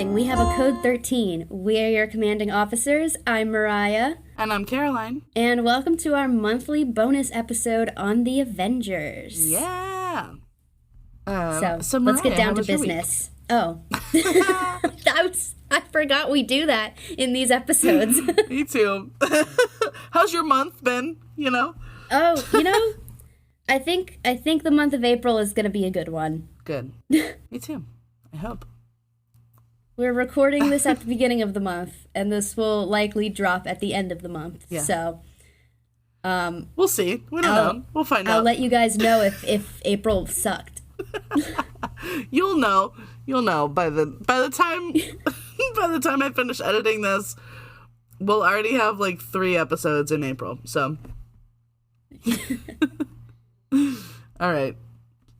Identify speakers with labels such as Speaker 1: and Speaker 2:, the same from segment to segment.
Speaker 1: morning. We have a code 13. We are your commanding officers. I'm Mariah.
Speaker 2: And I'm Caroline.
Speaker 1: And welcome to our monthly bonus episode on the Avengers.
Speaker 2: Yeah.
Speaker 1: So
Speaker 2: Mariah,
Speaker 1: let's get down to business. Oh. I forgot we do that in these episodes.
Speaker 2: Me too. How's your month been,
Speaker 1: Oh, I think the month of April is going to be a good one.
Speaker 2: Good. Me too. I hope.
Speaker 1: We're recording this at the beginning of the month, and this will likely drop at the end of the month. Yeah. So,
Speaker 2: we'll see. We don't know. We'll find out.
Speaker 1: I'll let you guys know if April sucked.
Speaker 2: You'll know. By the time I finish editing this, we'll already have like 3 episodes in April. So, all right,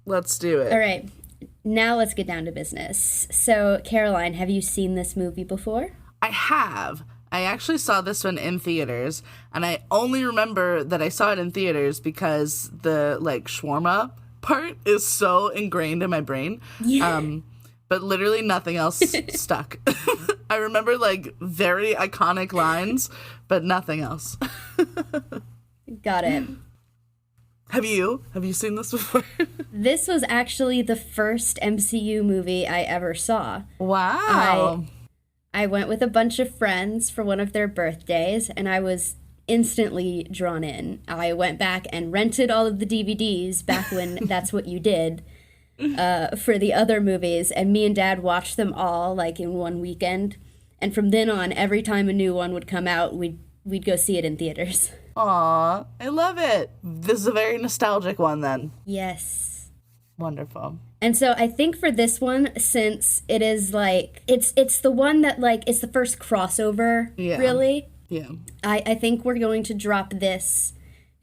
Speaker 2: let's do it.
Speaker 1: All right. Now let's get down to business. So, Caroline, have you seen this movie before?
Speaker 2: I have. I actually saw this one in theaters, and I only remember that I saw it in theaters because the, shawarma part is so ingrained in my brain. Yeah. But literally nothing else stuck. I remember, very iconic lines, but nothing else.
Speaker 1: Got it.
Speaker 2: Have you seen this before?
Speaker 1: This was actually the first MCU movie I ever saw.
Speaker 2: Wow.
Speaker 1: I went with a bunch of friends for one of their birthdays, and I was instantly drawn in. I went back and rented all of the DVDs back when that's what you did for the other movies, and me and Dad watched them all, in one weekend. And from then on, every time a new one would come out, we'd go see it in theaters.
Speaker 2: Aw, I love it. This is a very nostalgic one then.
Speaker 1: Yes.
Speaker 2: Wonderful.
Speaker 1: And so I think for this one, since it is it's the one that it's the first crossover, really.
Speaker 2: Yeah.
Speaker 1: I think we're going to drop this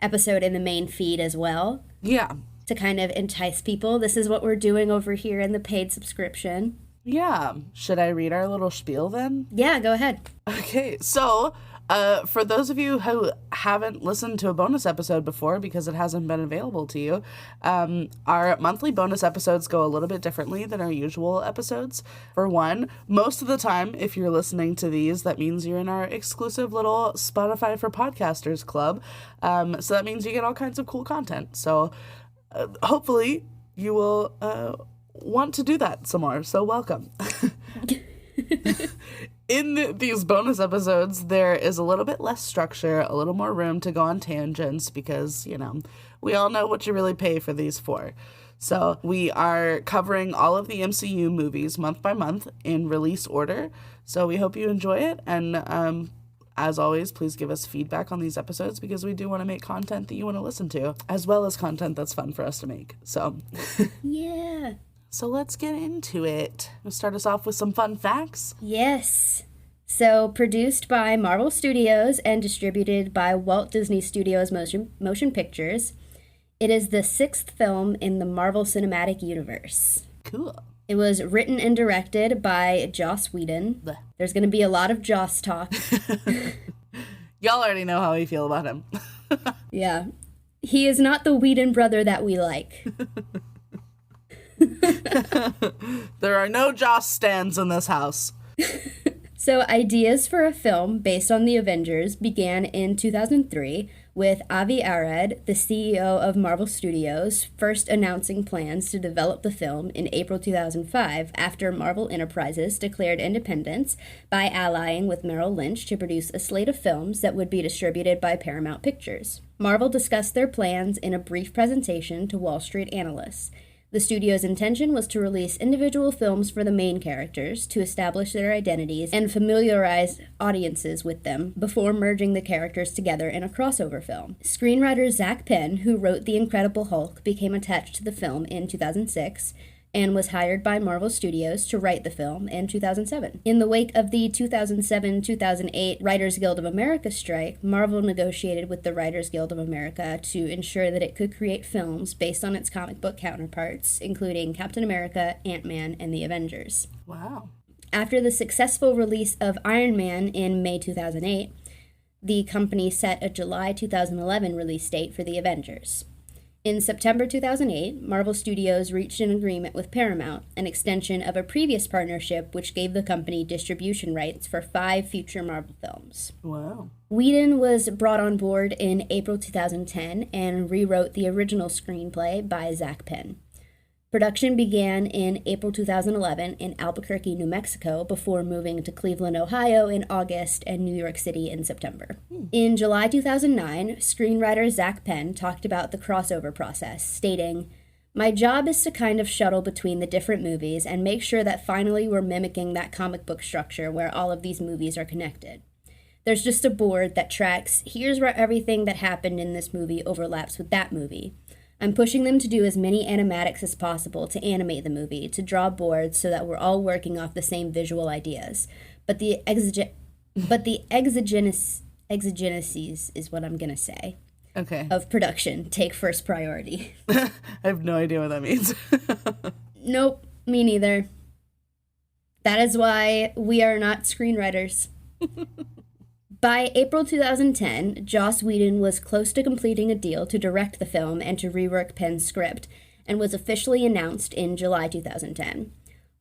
Speaker 1: episode in the main feed as well.
Speaker 2: Yeah.
Speaker 1: To kind of entice people. This is what we're doing over here in the paid subscription.
Speaker 2: Yeah. Should I read our little spiel then?
Speaker 1: Yeah, go ahead.
Speaker 2: Okay, so for those of you who haven't listened to a bonus episode before because it hasn't been available to you, our monthly bonus episodes go a little bit differently than our usual episodes. For one, most of the time, if you're listening to these, that means you're in our exclusive little Spotify for Podcasters club. So that means you get all kinds of cool content. So hopefully you will want to do that some more. So welcome. In these bonus episodes, there is a little bit less structure, a little more room to go on tangents because, we all know what you really pay for these for. So we are covering all of the MCU movies month by month in release order. So we hope you enjoy it. And as always, please give us feedback on these episodes because we do want to make content that you want to listen to, as well as content that's fun for us to make. So
Speaker 1: yeah.
Speaker 2: So let's get into it. We'll start us off with some fun facts.
Speaker 1: Yes. So produced by Marvel Studios and distributed by Walt Disney Studios Motion Pictures, it is the 6th film in the Marvel Cinematic Universe.
Speaker 2: Cool.
Speaker 1: It was written and directed by Joss Whedon. Blech. There's going to be a lot of Joss talk.
Speaker 2: Y'all already know how we feel about him.
Speaker 1: Yeah. He is not the Whedon brother that we like.
Speaker 2: There are no Joss stans in this house.
Speaker 1: So ideas for a film based on the Avengers began in 2003 with Avi Arad, the CEO of Marvel Studios, first announcing plans to develop the film in April 2005 after Marvel Enterprises declared independence by allying with Merrill Lynch to produce a slate of films that would be distributed by Paramount Pictures. Marvel discussed their plans in a brief presentation to Wall Street analysts. The studio's intention was to release individual films for the main characters to establish their identities and familiarize audiences with them before merging the characters together in a crossover film. Screenwriter Zach Penn, who wrote The Incredible Hulk, became attached to the film in 2006 and was hired by Marvel Studios to write the film in 2007. In the wake of the 2007-2008 Writers Guild of America strike, Marvel negotiated with the Writers Guild of America to ensure that it could create films based on its comic book counterparts, including Captain America, Ant-Man, and the Avengers.
Speaker 2: Wow.
Speaker 1: After the successful release of Iron Man in May 2008, the company set a July 2011 release date for the Avengers. In September 2008, Marvel Studios reached an agreement with Paramount, an extension of a previous partnership which gave the company distribution rights for 5 future Marvel films.
Speaker 2: Wow.
Speaker 1: Whedon was brought on board in April 2010 and rewrote the original screenplay by Zach Penn. Production began in April 2011 in Albuquerque, New Mexico, before moving to Cleveland, Ohio in August and New York City in September. In July 2009, screenwriter Zach Penn talked about the crossover process, stating, "My job is to kind of shuttle between the different movies and make sure that finally we're mimicking that comic book structure where all of these movies are connected. There's just a board that tracks, here's where everything that happened in this movie overlaps with that movie. I'm pushing them to do as many animatics as possible to animate the movie, to draw boards so that we're all working off the same visual ideas. But the exogenesis is what I'm going to say.
Speaker 2: Okay.
Speaker 1: Of production take first priority."
Speaker 2: I have no idea what that means.
Speaker 1: Nope, me neither. That is why we are not screenwriters. By April 2010, Joss Whedon was close to completing a deal to direct the film and to rework Penn's script, and was officially announced in July 2010.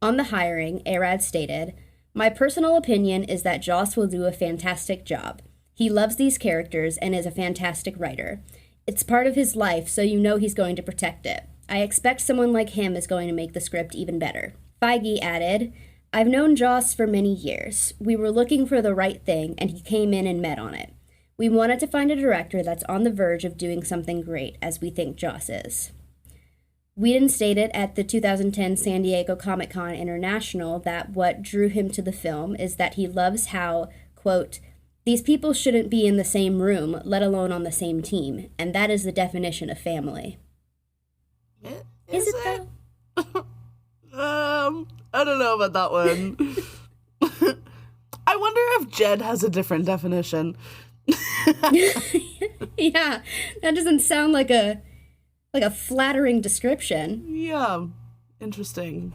Speaker 1: On the hiring, Arad stated, "My personal opinion is that Joss will do a fantastic job. He loves these characters and is a fantastic writer. It's part of his life, so you know he's going to protect it. I expect someone like him is going to make the script even better." Feige added, "I've known Joss for many years. We were looking for the right thing, and he came in and met on it. We wanted to find a director that's on the verge of doing something great, as we think Joss is." Whedon stated at the 2010 San Diego Comic-Con International that what drew him to the film is that he loves how, quote, "These people shouldn't be in the same room, let alone on the same team, and that is the definition of family." Is it though?
Speaker 2: I don't know about that one. I wonder if Jed has a different definition.
Speaker 1: Yeah, that doesn't sound like a flattering description.
Speaker 2: Yeah, interesting.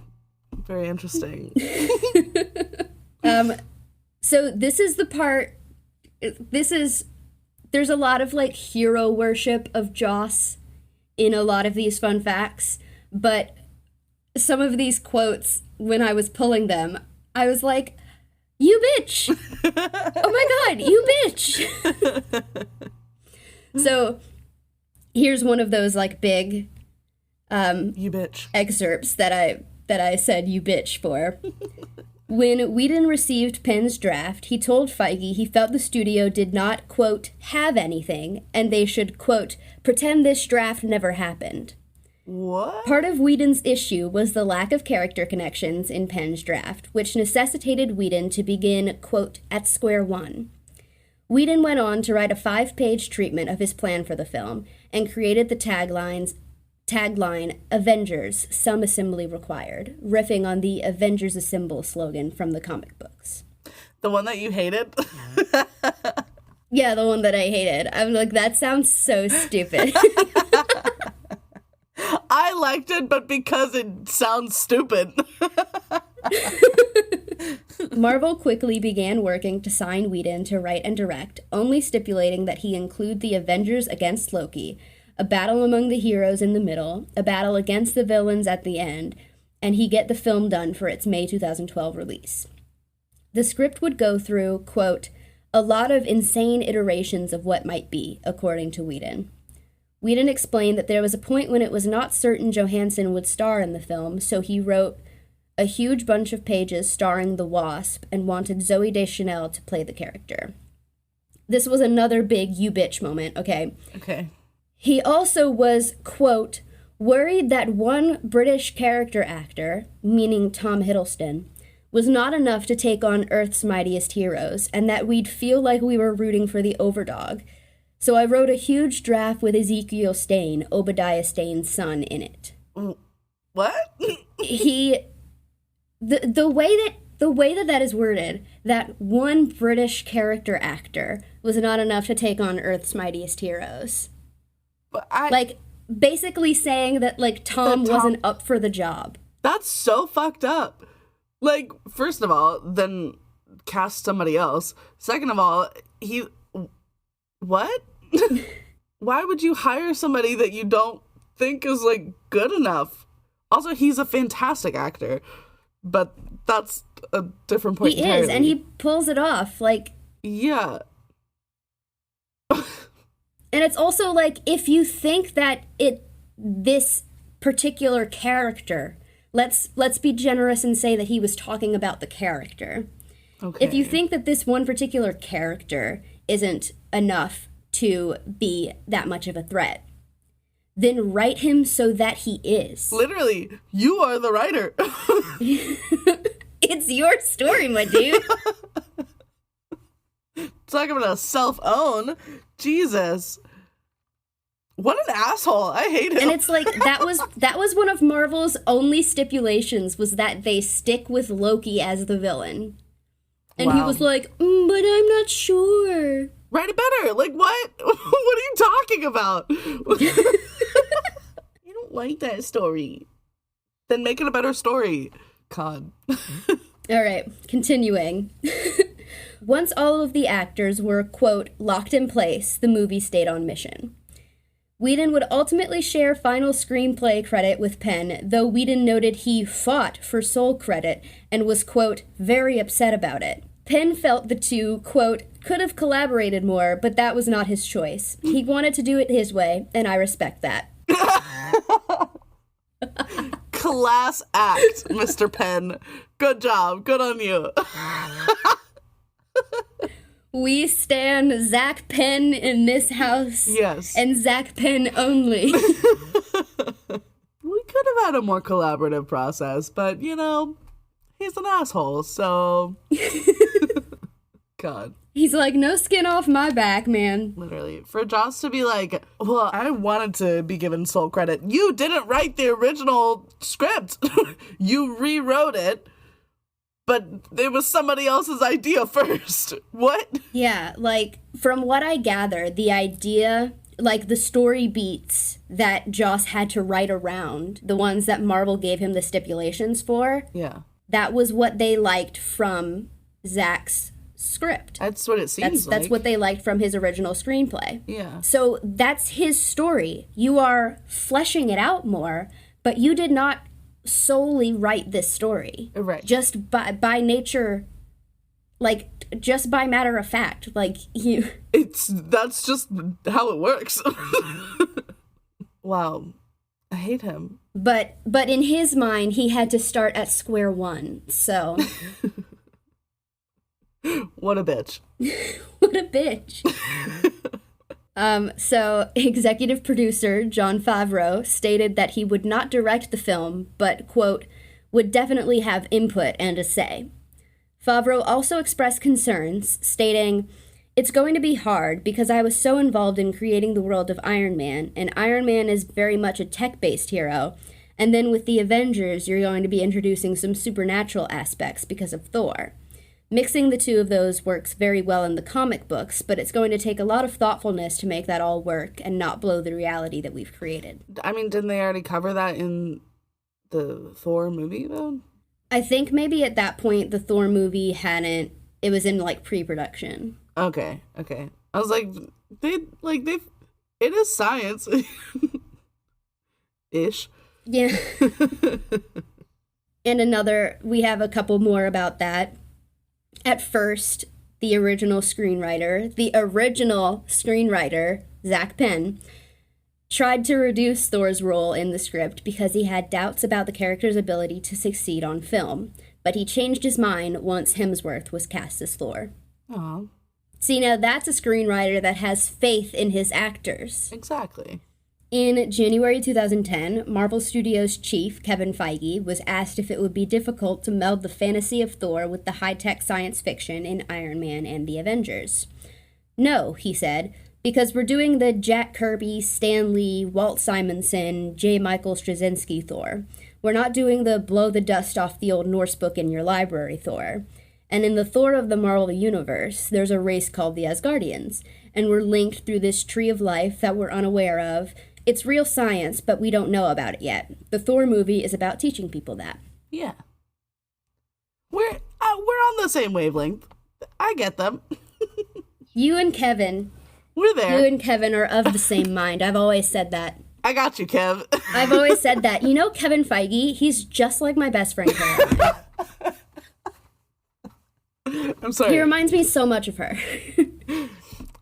Speaker 2: Very interesting.
Speaker 1: So this is the part, there's a lot of like hero worship of Joss in a lot of these fun facts, but some of these quotes, when I was pulling them, I was like, "You bitch! Oh my god, you bitch!" So here's one of those like big
Speaker 2: you bitch
Speaker 1: excerpts that I said "you bitch" for. When Whedon received Penn's draft, he told Feige he felt the studio did not, quote, "have anything," and they should, quote, "pretend this draft never happened."
Speaker 2: What?
Speaker 1: Part of Whedon's issue was the lack of character connections in Penn's draft, which necessitated Whedon to begin, quote, "at square one." Whedon went on to write a 5-page treatment of his plan for the film and created the tagline "Avengers, some assembly required," riffing on the "Avengers Assemble" slogan from the comic books.
Speaker 2: The one that you hated?
Speaker 1: Yeah, the one that I hated. I'm like, that sounds so stupid.
Speaker 2: I liked it, but because it sounds stupid.
Speaker 1: Marvel quickly began working to sign Whedon to write and direct, only stipulating that he include the Avengers against Loki, a battle among the heroes in the middle, a battle against the villains at the end, and he get the film done for its May 2012 release. The script would go through, quote, "a lot of insane iterations of what might be," according to Whedon. Whedon explained that there was a point when it was not certain Johansson would star in the film, so he wrote a huge bunch of pages starring the Wasp and wanted Zooey Deschanel to play the character. This was another big "you bitch" moment, okay?
Speaker 2: Okay.
Speaker 1: He also was, quote, "worried that one British character actor," meaning Tom Hiddleston, "was not enough to take on Earth's mightiest heroes, and that we'd feel like we were rooting for the overdog. So I wrote a huge draft with Ezekiel Stane, Obadiah Stane's son, in it."
Speaker 2: What?
Speaker 1: The way that is worded, that one British character actor was not enough to take on Earth's mightiest heroes.
Speaker 2: But
Speaker 1: like, basically saying that, like, Tom wasn't up for the job.
Speaker 2: That's so fucked up. Like, first of all, then cast somebody else. Second of all, what? Why would you hire somebody that you don't think is, like, good enough. Also, he's a fantastic actor, but that's a different point entirely.
Speaker 1: He is, and he pulls it off, like...
Speaker 2: Yeah.
Speaker 1: And it's also, like, if you think that this particular character... Let's be generous and say that he was talking about the character.
Speaker 2: Okay.
Speaker 1: If you think that this one particular character isn't enough to be that much of a threat, then write him so that he is.
Speaker 2: Literally, you are the writer.
Speaker 1: It's your story, my dude.
Speaker 2: Talk about a self-own. Jesus. What an asshole. I hate him.
Speaker 1: And it's like, that was one of Marvel's only stipulations, was that they stick with Loki as the villain. And he was like, but I'm not sure.
Speaker 2: Write it better. Like, what? What are you talking about? You don't like that story. Then make it a better story. God.
Speaker 1: All right, continuing. Once all of the actors were, quote, locked in place, the movie stayed on mission. Whedon would ultimately share final screenplay credit with Penn, though Whedon noted he fought for sole credit and was, quote, very upset about it. Penn felt the two, quote, could have collaborated more, but that was not his choice. He wanted to do it his way, and I respect that.
Speaker 2: Class act, Mr. Penn. Good job. Good on you.
Speaker 1: We stand Zach Penn in this house.
Speaker 2: Yes.
Speaker 1: And Zach Penn only.
Speaker 2: We could have had a more collaborative process, but, you know, he's an asshole, so... God.
Speaker 1: He's like, no skin off my back, man.
Speaker 2: Literally. For Joss to be like, well, I wanted to be given sole credit. You didn't write the original script. You rewrote it. But it was somebody else's idea first. What?
Speaker 1: Yeah, like, from what I gather, the idea, like, the story beats that Joss had to write around, the ones that Marvel gave him the stipulations for,
Speaker 2: yeah,
Speaker 1: that was what they liked from Zach's script.
Speaker 2: That's what it seems like.
Speaker 1: That's what they liked from his original screenplay.
Speaker 2: Yeah.
Speaker 1: So that's his story. You are fleshing it out more, but you did not solely write this story.
Speaker 2: Right.
Speaker 1: Just by nature, like, just by matter of fact, like, you...
Speaker 2: That's just how it works. Wow. I hate him.
Speaker 1: But in his mind, he had to start at square one, so...
Speaker 2: What a bitch.
Speaker 1: What a bitch. So, executive producer Jon Favreau stated that he would not direct the film, but, quote, would definitely have input and a say. Favreau also expressed concerns, stating, it's going to be hard because I was so involved in creating the world of Iron Man, and Iron Man is very much a tech-based hero, and then with the Avengers, you're going to be introducing some supernatural aspects because of Thor. Mixing the two of those works very well in the comic books, but it's going to take a lot of thoughtfulness to make that all work and not blow the reality that we've created.
Speaker 2: I mean, didn't they already cover that in the Thor movie, though?
Speaker 1: I think maybe at that point the Thor movie hadn't... It was in, like, pre-production.
Speaker 2: Okay. I was like, it is science. Ish.
Speaker 1: Yeah. And we have a couple more about that. At first, the original screenwriter, Zach Penn, tried to reduce Thor's role in the script because he had doubts about the character's ability to succeed on film, but he changed his mind once Hemsworth was cast as Thor.
Speaker 2: Aw.
Speaker 1: See, now that's a screenwriter that has faith in his actors.
Speaker 2: Exactly.
Speaker 1: In January 2010, Marvel Studios chief Kevin Feige was asked if it would be difficult to meld the fantasy of Thor with the high-tech science fiction in Iron Man and the Avengers. No, he said, because we're doing the Jack Kirby, Stan Lee, Walt Simonson, J. Michael Straczynski Thor. We're not doing the blow the dust off the old Norse book in your library Thor. And in the Thor of the Marvel Universe, there's a race called the Asgardians, and we're linked through this tree of life that we're unaware of. It's real science, but we don't know about it yet. The Thor movie is about teaching people that.
Speaker 2: Yeah. We're on the same wavelength. I get them.
Speaker 1: You and Kevin.
Speaker 2: We're there.
Speaker 1: You and Kevin are of the same mind. I've always said that.
Speaker 2: I got you, Kev.
Speaker 1: I've always said that. You know Kevin Feige? He's just like my best friend, Caroline.
Speaker 2: I'm sorry.
Speaker 1: He reminds me so much of her.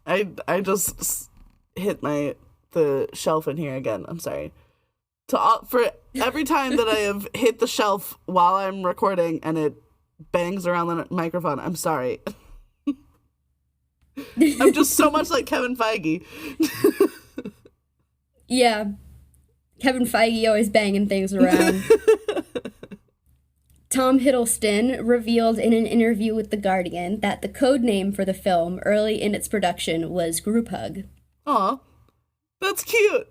Speaker 2: I just hit the shelf in here again. I'm sorry. For every time that I have hit the shelf while I'm recording and it bangs around the microphone, I'm sorry. I'm just so much like Kevin Feige.
Speaker 1: Yeah. Kevin Feige always banging things around. Tom Hiddleston revealed in an interview with The Guardian that the code name for the film early in its production was Group Hug.
Speaker 2: Aw, that's cute.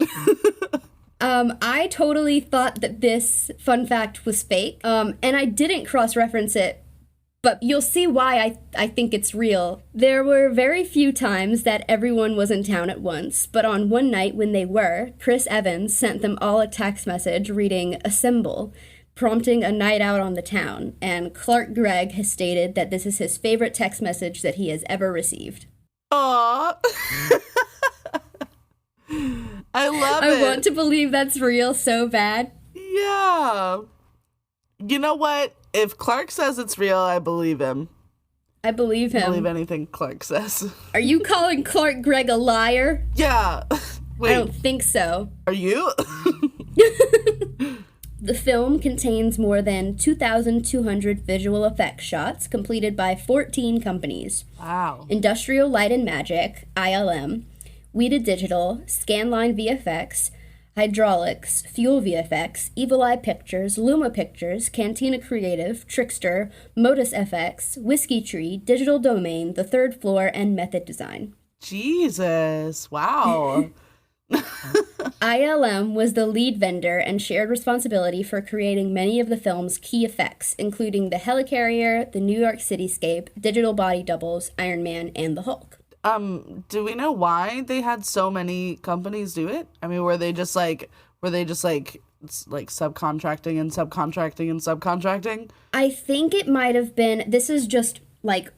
Speaker 1: I totally thought that this fun fact was fake, and I didn't cross-reference it, but you'll see why I think it's real. There were very few times that everyone was in town at once, but on one night when they were, Chris Evans sent them all a text message reading "Assemble," prompting a night out on the town, and Clark Gregg has stated that this is his favorite text message that he has ever received.
Speaker 2: Aww. I love it.
Speaker 1: I want to believe that's real so bad.
Speaker 2: Yeah. You know what? If Clark says it's real, I believe him.
Speaker 1: I believe him.
Speaker 2: I believe anything Clark says.
Speaker 1: Are you calling Clark Gregg a liar?
Speaker 2: Yeah. Wait.
Speaker 1: I don't think so.
Speaker 2: Are you?
Speaker 1: The film contains more than 2,200 visual effects shots completed by 14 companies.
Speaker 2: Wow.
Speaker 1: Industrial Light and Magic, ILM, Weta Digital, Scanline VFX, Hydraulics, Fuel VFX, Evil Eye Pictures, Luma Pictures, Cantina Creative, Trickster, Modus FX, Whiskey Tree, Digital Domain, The Third Floor, and Method Design.
Speaker 2: Jesus. Wow.
Speaker 1: ILM was the lead vendor and shared responsibility for creating many of the film's key effects, including the helicarrier, the New York cityscape, digital body doubles, Iron Man, and the Hulk.
Speaker 2: Do we know why they had so many companies do it? I mean, were they just like subcontracting and subcontracting and subcontracting?
Speaker 1: I think it might have been, this is just like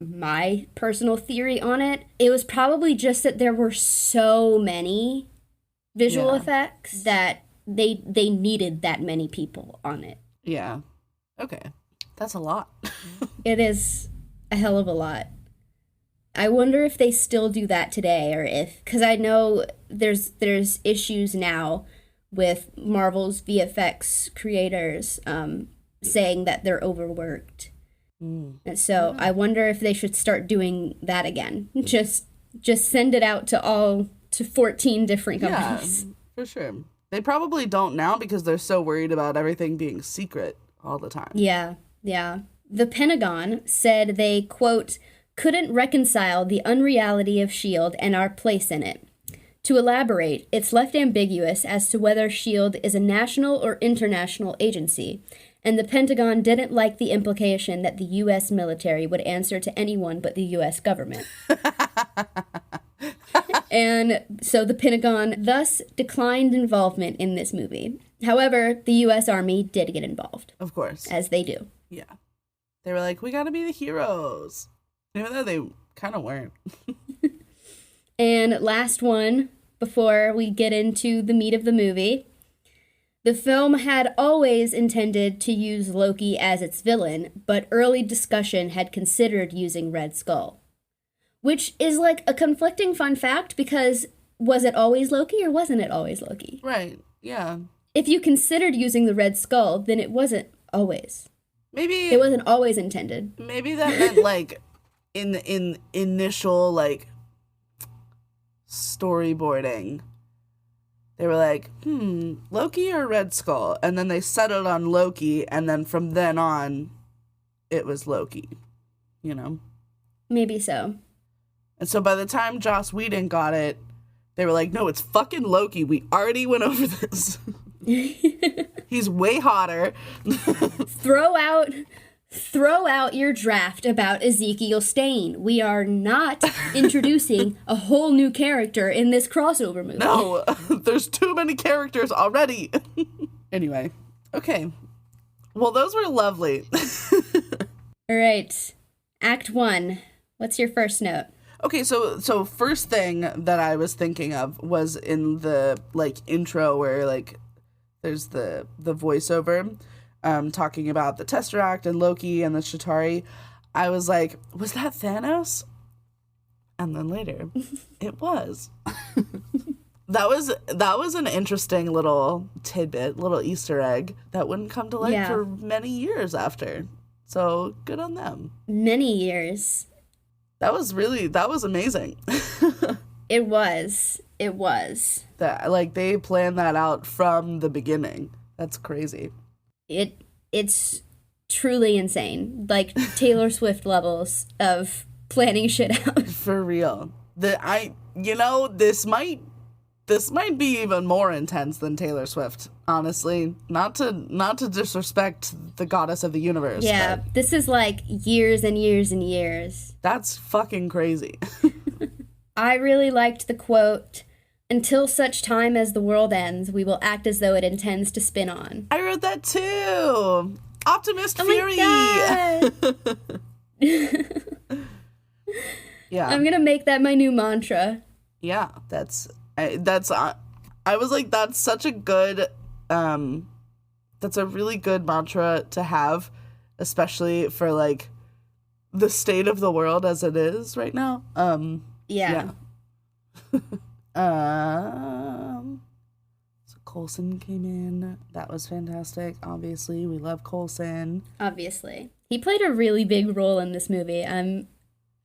Speaker 1: my personal theory on it. It was probably just that there were so many visual effects that they needed that many people on it.
Speaker 2: Yeah. Okay. That's a lot.
Speaker 1: It is a hell of a lot. I wonder if they still do that today, or if, because I know there's issues now with Marvel's VFX creators saying that they're overworked. And so I wonder if they should start doing that again. Just send it out to 14 different companies.
Speaker 2: Yeah, for sure. They probably don't now because they're so worried about everything being secret all the time.
Speaker 1: Yeah. The Pentagon said they, quote, couldn't reconcile the unreality of S.H.I.E.L.D. and our place in it. To elaborate, it's left ambiguous as to whether S.H.I.E.L.D. is a national or international agency, and the Pentagon didn't like the implication that the U.S. military would answer to anyone but the U.S. government. And so the Pentagon thus declined involvement in this movie. However, the U.S. Army did get involved.
Speaker 2: Of course.
Speaker 1: As they do.
Speaker 2: Yeah. They were like, we gotta be the heroes. Even though they kind of weren't.
Speaker 1: And last one, before we get into the meat of the movie. The film had always intended to use Loki as its villain, but early discussion had considered using Red Skull. Which is like a conflicting fun fact, because was it always Loki or wasn't it always Loki?
Speaker 2: Right, yeah.
Speaker 1: If you considered using the Red Skull, then it wasn't always.
Speaker 2: Maybe
Speaker 1: it wasn't always intended.
Speaker 2: Maybe that meant like in initial like storyboarding, they were like, Loki or Red Skull? And then they settled on Loki, and then from then on, it was Loki, you know? Maybe
Speaker 1: so.
Speaker 2: And so by the time Joss Whedon got it, they were like, no, it's fucking Loki. We already went over this. He's way hotter.
Speaker 1: Throw out your draft about Ezekiel Stane. We are not introducing a whole new character in this crossover movie.
Speaker 2: No, there's too many characters already. Anyway, okay. Well, those were lovely.
Speaker 1: All right. Act 1. What's your first note?
Speaker 2: Okay, so first thing that I was thinking of was in the like intro where like there's the voiceover talking about the Tesseract and Loki and the Chitauri. I was like, was that Thanos? And then later, it was. That was an interesting little tidbit, little Easter egg that wouldn't come to light for many years after. So good on them.
Speaker 1: Many years.
Speaker 2: That was amazing.
Speaker 1: It was.
Speaker 2: That like they planned that out from the beginning. That's crazy.
Speaker 1: It's truly insane. Like Taylor Swift levels of planning shit out.
Speaker 2: For real. This might be even more intense than Taylor Swift, honestly. Not to disrespect the goddess of the universe.
Speaker 1: Yeah, this is like years and years and years.
Speaker 2: That's fucking crazy.
Speaker 1: I really liked the quote, "Until such time as the world ends, we will act as though it intends to spin on."
Speaker 2: I wrote that too. Optimist Fury. Yeah.
Speaker 1: I'm gonna make that my new mantra.
Speaker 2: Yeah, I was like, that's such a good, that's a really good mantra to have, especially for like the state of the world as it is right now.
Speaker 1: Yeah.
Speaker 2: So Coulson came in. That was fantastic. Obviously, we love Coulson.
Speaker 1: Obviously, he played a really big role in this movie. I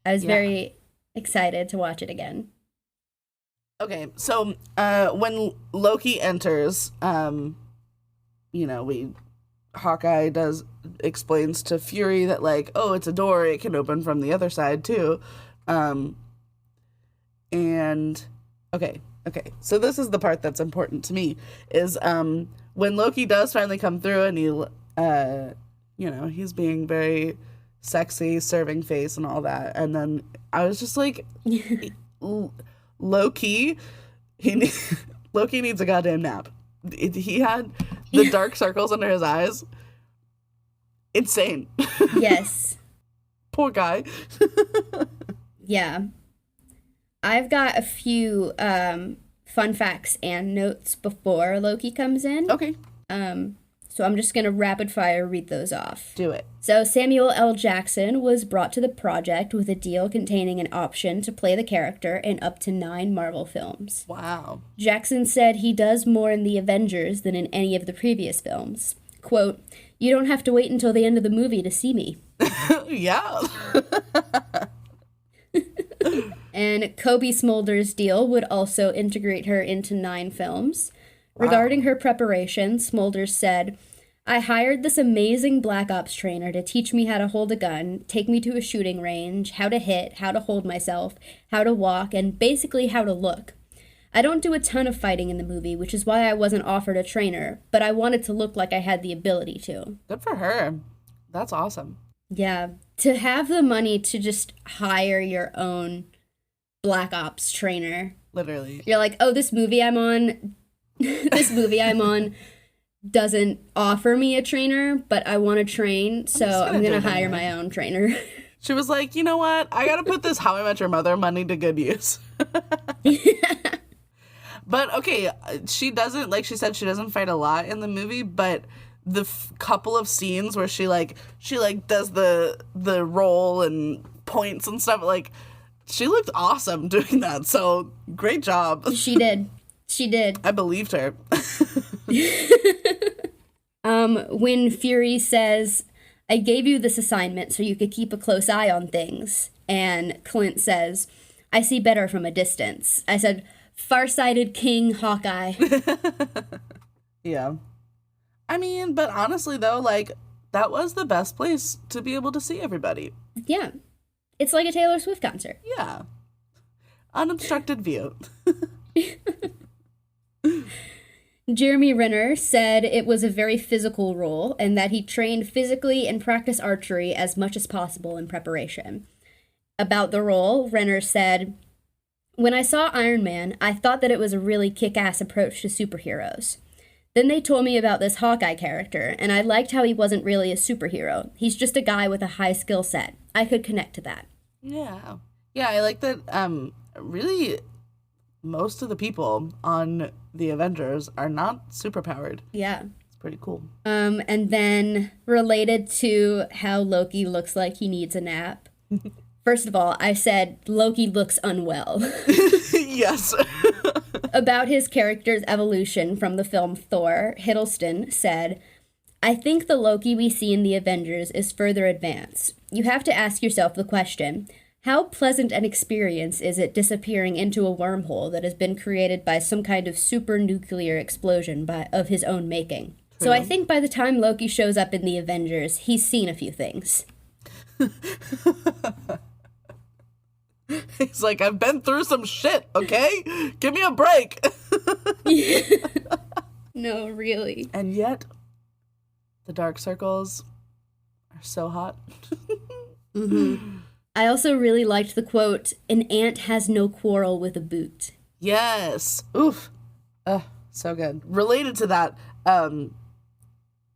Speaker 1: was very excited to watch it again.
Speaker 2: Okay, so when Loki enters, Hawkeye explains to Fury that like, oh, it's a door, it can open from the other side too. And okay, so this is the part that's important to me is when Loki does finally come through and he he's being very sexy, serving face and all that, and then I was just like Loki needs a goddamn nap. He had the dark circles under his eyes. Insane.
Speaker 1: Yes.
Speaker 2: Poor guy.
Speaker 1: Yeah. I've got a few fun facts and notes before Loki comes in.
Speaker 2: Okay.
Speaker 1: So I'm just going to rapid fire read those off.
Speaker 2: Do it.
Speaker 1: So Samuel L. Jackson was brought to the project with a deal containing an option to play the character in up to 9 Marvel films.
Speaker 2: Wow.
Speaker 1: Jackson said he does more in the Avengers than in any of the previous films. Quote, "You don't have to wait until the end of the movie to see me."
Speaker 2: Yeah.
Speaker 1: And Cobie Smulders' deal would also integrate her into 9 films. Wow. Regarding her preparation, Smulders said, "I hired this amazing Black Ops trainer to teach me how to hold a gun, take me to a shooting range, how to hit, how to hold myself, how to walk, and basically how to look. I don't do a ton of fighting in the movie, which is why I wasn't offered a trainer, but I wanted to look like I had the ability to."
Speaker 2: Good for her. That's awesome.
Speaker 1: Yeah. To have the money to just hire your own Black Ops trainer.
Speaker 2: Literally.
Speaker 1: You're like, oh, this movie I'm on doesn't offer me a trainer, but I want to train, so I'm going to hire my own trainer.
Speaker 2: She was like, you know what? I got to put this How I Met Your Mother money to good use. But, okay, she doesn't, like she said, she doesn't fight a lot in the movie, but the couple of scenes where she does the roll and points and stuff, like, she looked awesome doing that, so great job.
Speaker 1: She did.
Speaker 2: I believed her.
Speaker 1: When Fury says, "I gave you this assignment so you could keep a close eye on things," and Clint says, "I see better from a distance," I said, "Farsighted King Hawkeye."
Speaker 2: Yeah. I mean, but honestly, though, like, that was the best place to be able to see everybody.
Speaker 1: Yeah. It's like a Taylor Swift concert.
Speaker 2: Yeah. Unobstructed view.
Speaker 1: Jeremy Renner said it was a very physical role and that he trained physically and practiced archery as much as possible in preparation. About the role, Renner said, "When I saw Iron Man, I thought that it was a really kick-ass approach to superheroes. Then they told me about this Hawkeye character, and I liked how he wasn't really a superhero. He's just a guy with a high skill set. I could connect to that."
Speaker 2: Yeah. Yeah, I like that really most of the people on the Avengers are not superpowered.
Speaker 1: Yeah.
Speaker 2: It's pretty cool.
Speaker 1: And then related to how Loki looks like he needs a nap. First of all, I said Loki looks unwell.
Speaker 2: Yes.
Speaker 1: About his character's evolution from the film Thor, Hiddleston said, I think the Loki we see in the Avengers is further advanced. You have to ask yourself the question, how pleasant an experience is it disappearing into a wormhole that has been created by some kind of super nuclear explosion of his own making? True. So I think by the time Loki shows up in the Avengers, he's seen a few things.
Speaker 2: He's like, I've been through some shit, okay? Give me a break.
Speaker 1: No, really.
Speaker 2: And yet, the dark circles are so hot.
Speaker 1: Mm-hmm. I also really liked the quote, an ant has no quarrel with a boot.
Speaker 2: Yes. Oof. So good. Related to that,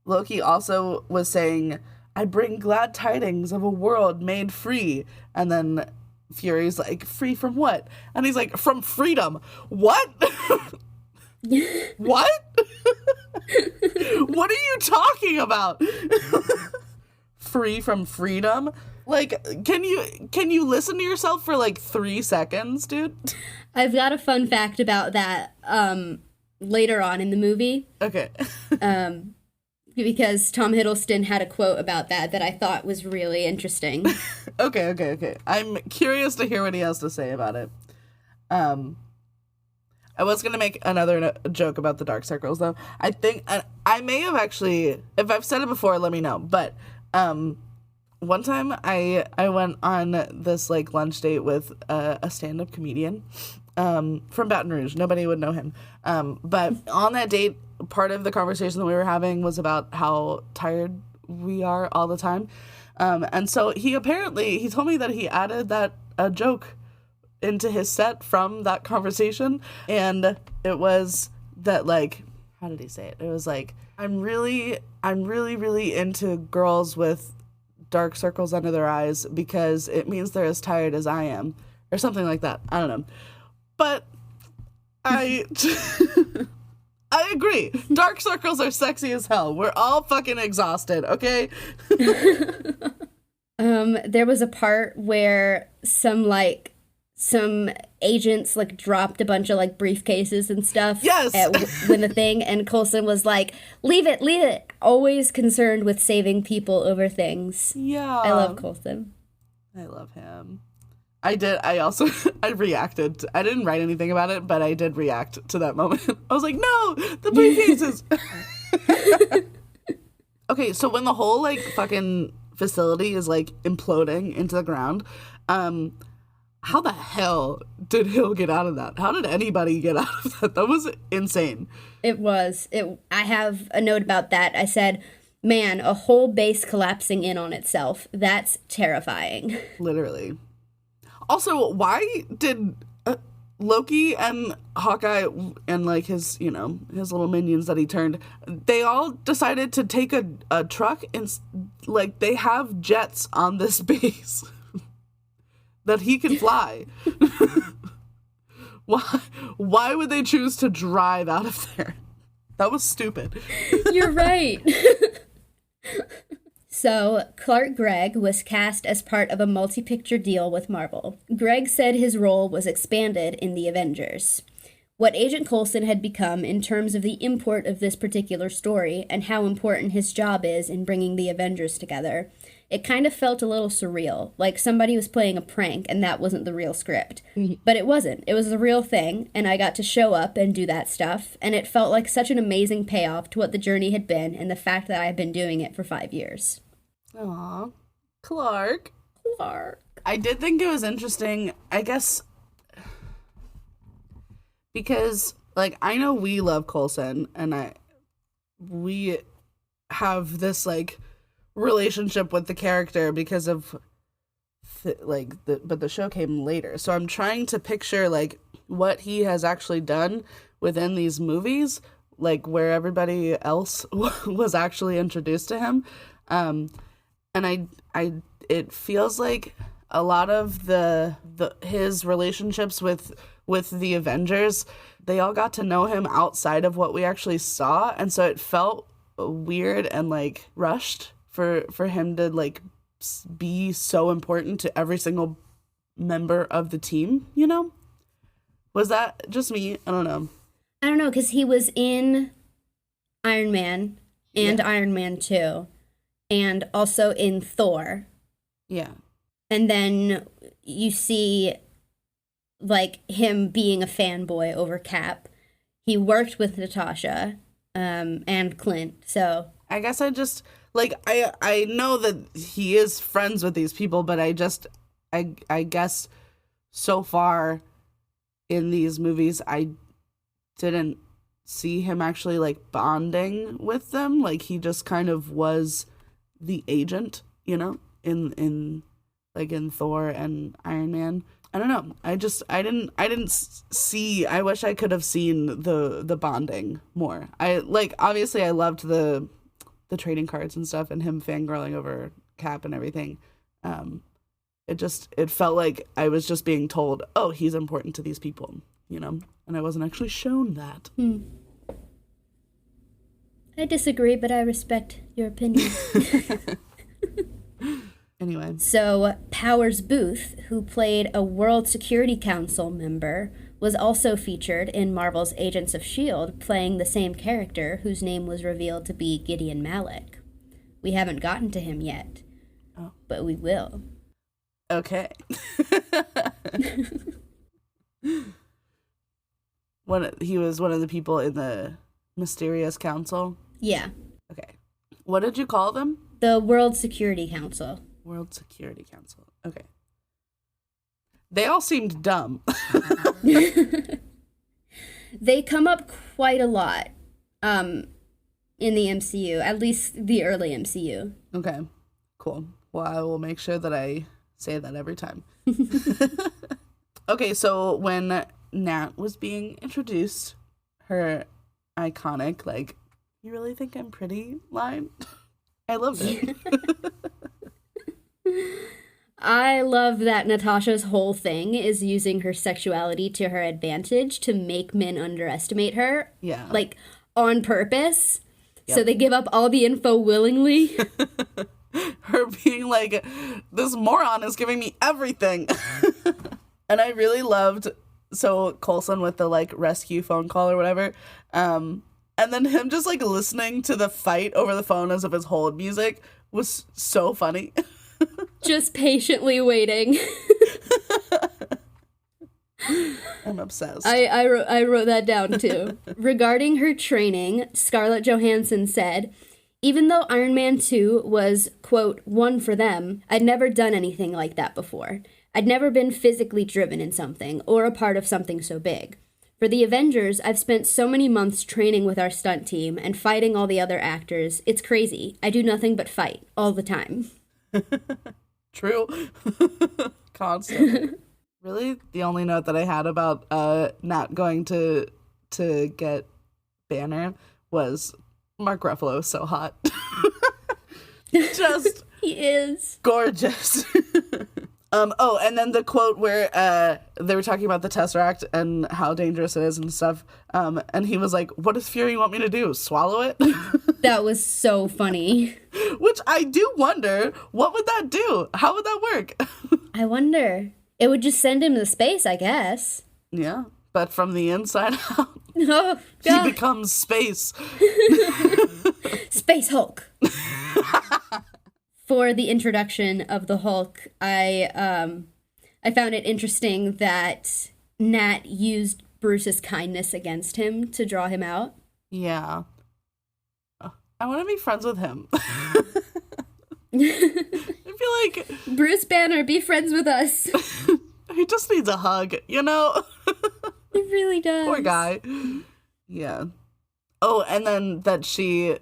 Speaker 2: Loki also was saying, I bring glad tidings of a world made free. And then Fury's like, free from what? And he's like, from freedom. What? What? What are you talking about? Free from freedom? Like, can you listen to yourself for like 3 seconds, dude?
Speaker 1: I've got a fun fact about that later on in the movie.
Speaker 2: Okay.
Speaker 1: Because Tom Hiddleston had a quote about that I thought was really interesting.
Speaker 2: Okay. I'm curious to hear what he has to say about it. I was going to make another joke about the dark circles, though. I think I may have actually, if I've said it before, let me know. But one time I went on this like lunch date with a stand-up comedian from Baton Rouge. Nobody would know him. But on that date, part of the conversation that we were having was about how tired we are all the time. And so he told me that he added that a joke into his set from that conversation. And it was that, like, how did he say it? It was like, I'm really into girls with dark circles under their eyes because it means they're as tired as I am, or something like that. I don't know. But I agree. Dark circles are sexy as hell. We're all fucking exhausted, okay?
Speaker 1: There was a part where some agents like dropped a bunch of like briefcases and stuff.
Speaker 2: Yes.
Speaker 1: When the thing, and Coulson was like, leave it. Always concerned with saving people over things.
Speaker 2: Yeah.
Speaker 1: I love Coulson.
Speaker 2: I love him. I reacted. I didn't write anything about it, but I did react to that moment. I was like, no, the briefcases. Okay, so when the whole like fucking facility is like imploding into the ground, how the hell did Hill get out of that? How did anybody get out of that? That was insane.
Speaker 1: It was. I have a note about that. I said, man, a whole base collapsing in on itself. That's terrifying.
Speaker 2: Literally. Also, why did Loki and Hawkeye and like his little minions that he turned, they all decided to take a truck and like they have jets on this base that he can fly. Why would they choose to drive out of there? That was stupid.
Speaker 1: You're right. So, Clark Gregg was cast as part of a multi-picture deal with Marvel. Gregg said his role was expanded in the Avengers. What Agent Coulson had become in terms of the import of this particular story and how important his job is in bringing the Avengers together, it kind of felt a little surreal, like somebody was playing a prank and that wasn't the real script. But it wasn't. It was the real thing, and I got to show up and do that stuff, and it felt like such an amazing payoff to what the journey had been and the fact that I had been doing it for 5 years.
Speaker 2: Aw, Clark. I did think it was interesting, I guess, because, like, I know we love Coulson, and we have this, like, relationship with the character because of, but the show came later. So I'm trying to picture, like, what he has actually done within these movies, like, where everybody else was actually introduced to him. And it feels like a lot of his relationships with the Avengers, they all got to know him outside of what we actually saw, and so it felt weird and like rushed for him to like be so important to every single member of the team, you know? Was that just me? I don't know.
Speaker 1: I don't know, because he was in Iron Man and Iron Man 2 and also in Thor.
Speaker 2: Yeah.
Speaker 1: And then you see like him being a fanboy over Cap. He worked with Natasha and Clint, so
Speaker 2: I guess I just like I know that he is friends with these people, but I guess so far in these movies I didn't see him actually like bonding with them. Like he just kind of was the agent, you know, in Thor and Iron Man. I don't know. I didn't see. I wish I could have seen the bonding more. Obviously I loved the trading cards and stuff and him fangirling over Cap and everything. It felt like I was just being told, oh, he's important to these people, you know, and I wasn't actually shown that.
Speaker 1: I disagree, but I respect your opinion.
Speaker 2: Anyway.
Speaker 1: So, Powers Booth, who played a World Security Council member, was also featured in Marvel's Agents of S.H.I.E.L.D., playing the same character, whose name was revealed to be Gideon Malik. We haven't gotten to him yet, but we will.
Speaker 2: Okay. He was one of the people in the Mysterious Council?
Speaker 1: Yeah.
Speaker 2: Okay. What did you call them?
Speaker 1: The World Security Council.
Speaker 2: World Security Council. Okay. They all seemed dumb.
Speaker 1: They come up quite a lot in the MCU, at least the early MCU.
Speaker 2: Okay, cool. Well, I will make sure that I say that every time. Okay, so when Nat was being introduced, her iconic, like, you really think I'm pretty line? I loved it.
Speaker 1: I love that Natasha's whole thing is using her sexuality to her advantage to make men underestimate her.
Speaker 2: Yeah.
Speaker 1: Like, on purpose.
Speaker 2: Yep.
Speaker 1: So they give up all the info willingly.
Speaker 2: Her being like, this moron is giving me everything. And I really loved, so Coulson with the, like, rescue phone call or whatever. And then him just, like, listening to the fight over the phone as if it's hold music was so funny.
Speaker 1: Just patiently waiting.
Speaker 2: I'm obsessed.
Speaker 1: I wrote that down too. Regarding her training, Scarlett Johansson said, even though Iron Man 2 was, quote, one for them, I'd never done anything like that before. I'd never been physically driven in something or a part of something so big. For the Avengers, I've spent so many months training with our stunt team and fighting all the other actors. It's crazy. I do nothing but fight all the time.
Speaker 2: True. Constantly. Really, the only note that I had about not going to get Banner was Mark Ruffalo is so hot. Just
Speaker 1: he is
Speaker 2: gorgeous. Oh, and then the quote where they were talking about the Tesseract and how dangerous it is and stuff. And he was like, what does Fury want me to do? Swallow it?
Speaker 1: That was so funny.
Speaker 2: Which I do wonder, what would that do? How would that work?
Speaker 1: I wonder. It would just send him to space, I guess.
Speaker 2: Yeah, but from the inside out,
Speaker 1: oh, God.
Speaker 2: He becomes space.
Speaker 1: Space Hulk. For the introduction of the Hulk, I found it interesting that Nat used Bruce's kindness against him to draw him out.
Speaker 2: Yeah. I want to be friends with him. I feel like
Speaker 1: Bruce Banner, be friends with us.
Speaker 2: He just needs a hug, you know?
Speaker 1: He really does.
Speaker 2: Poor guy. Yeah. Oh, and then that she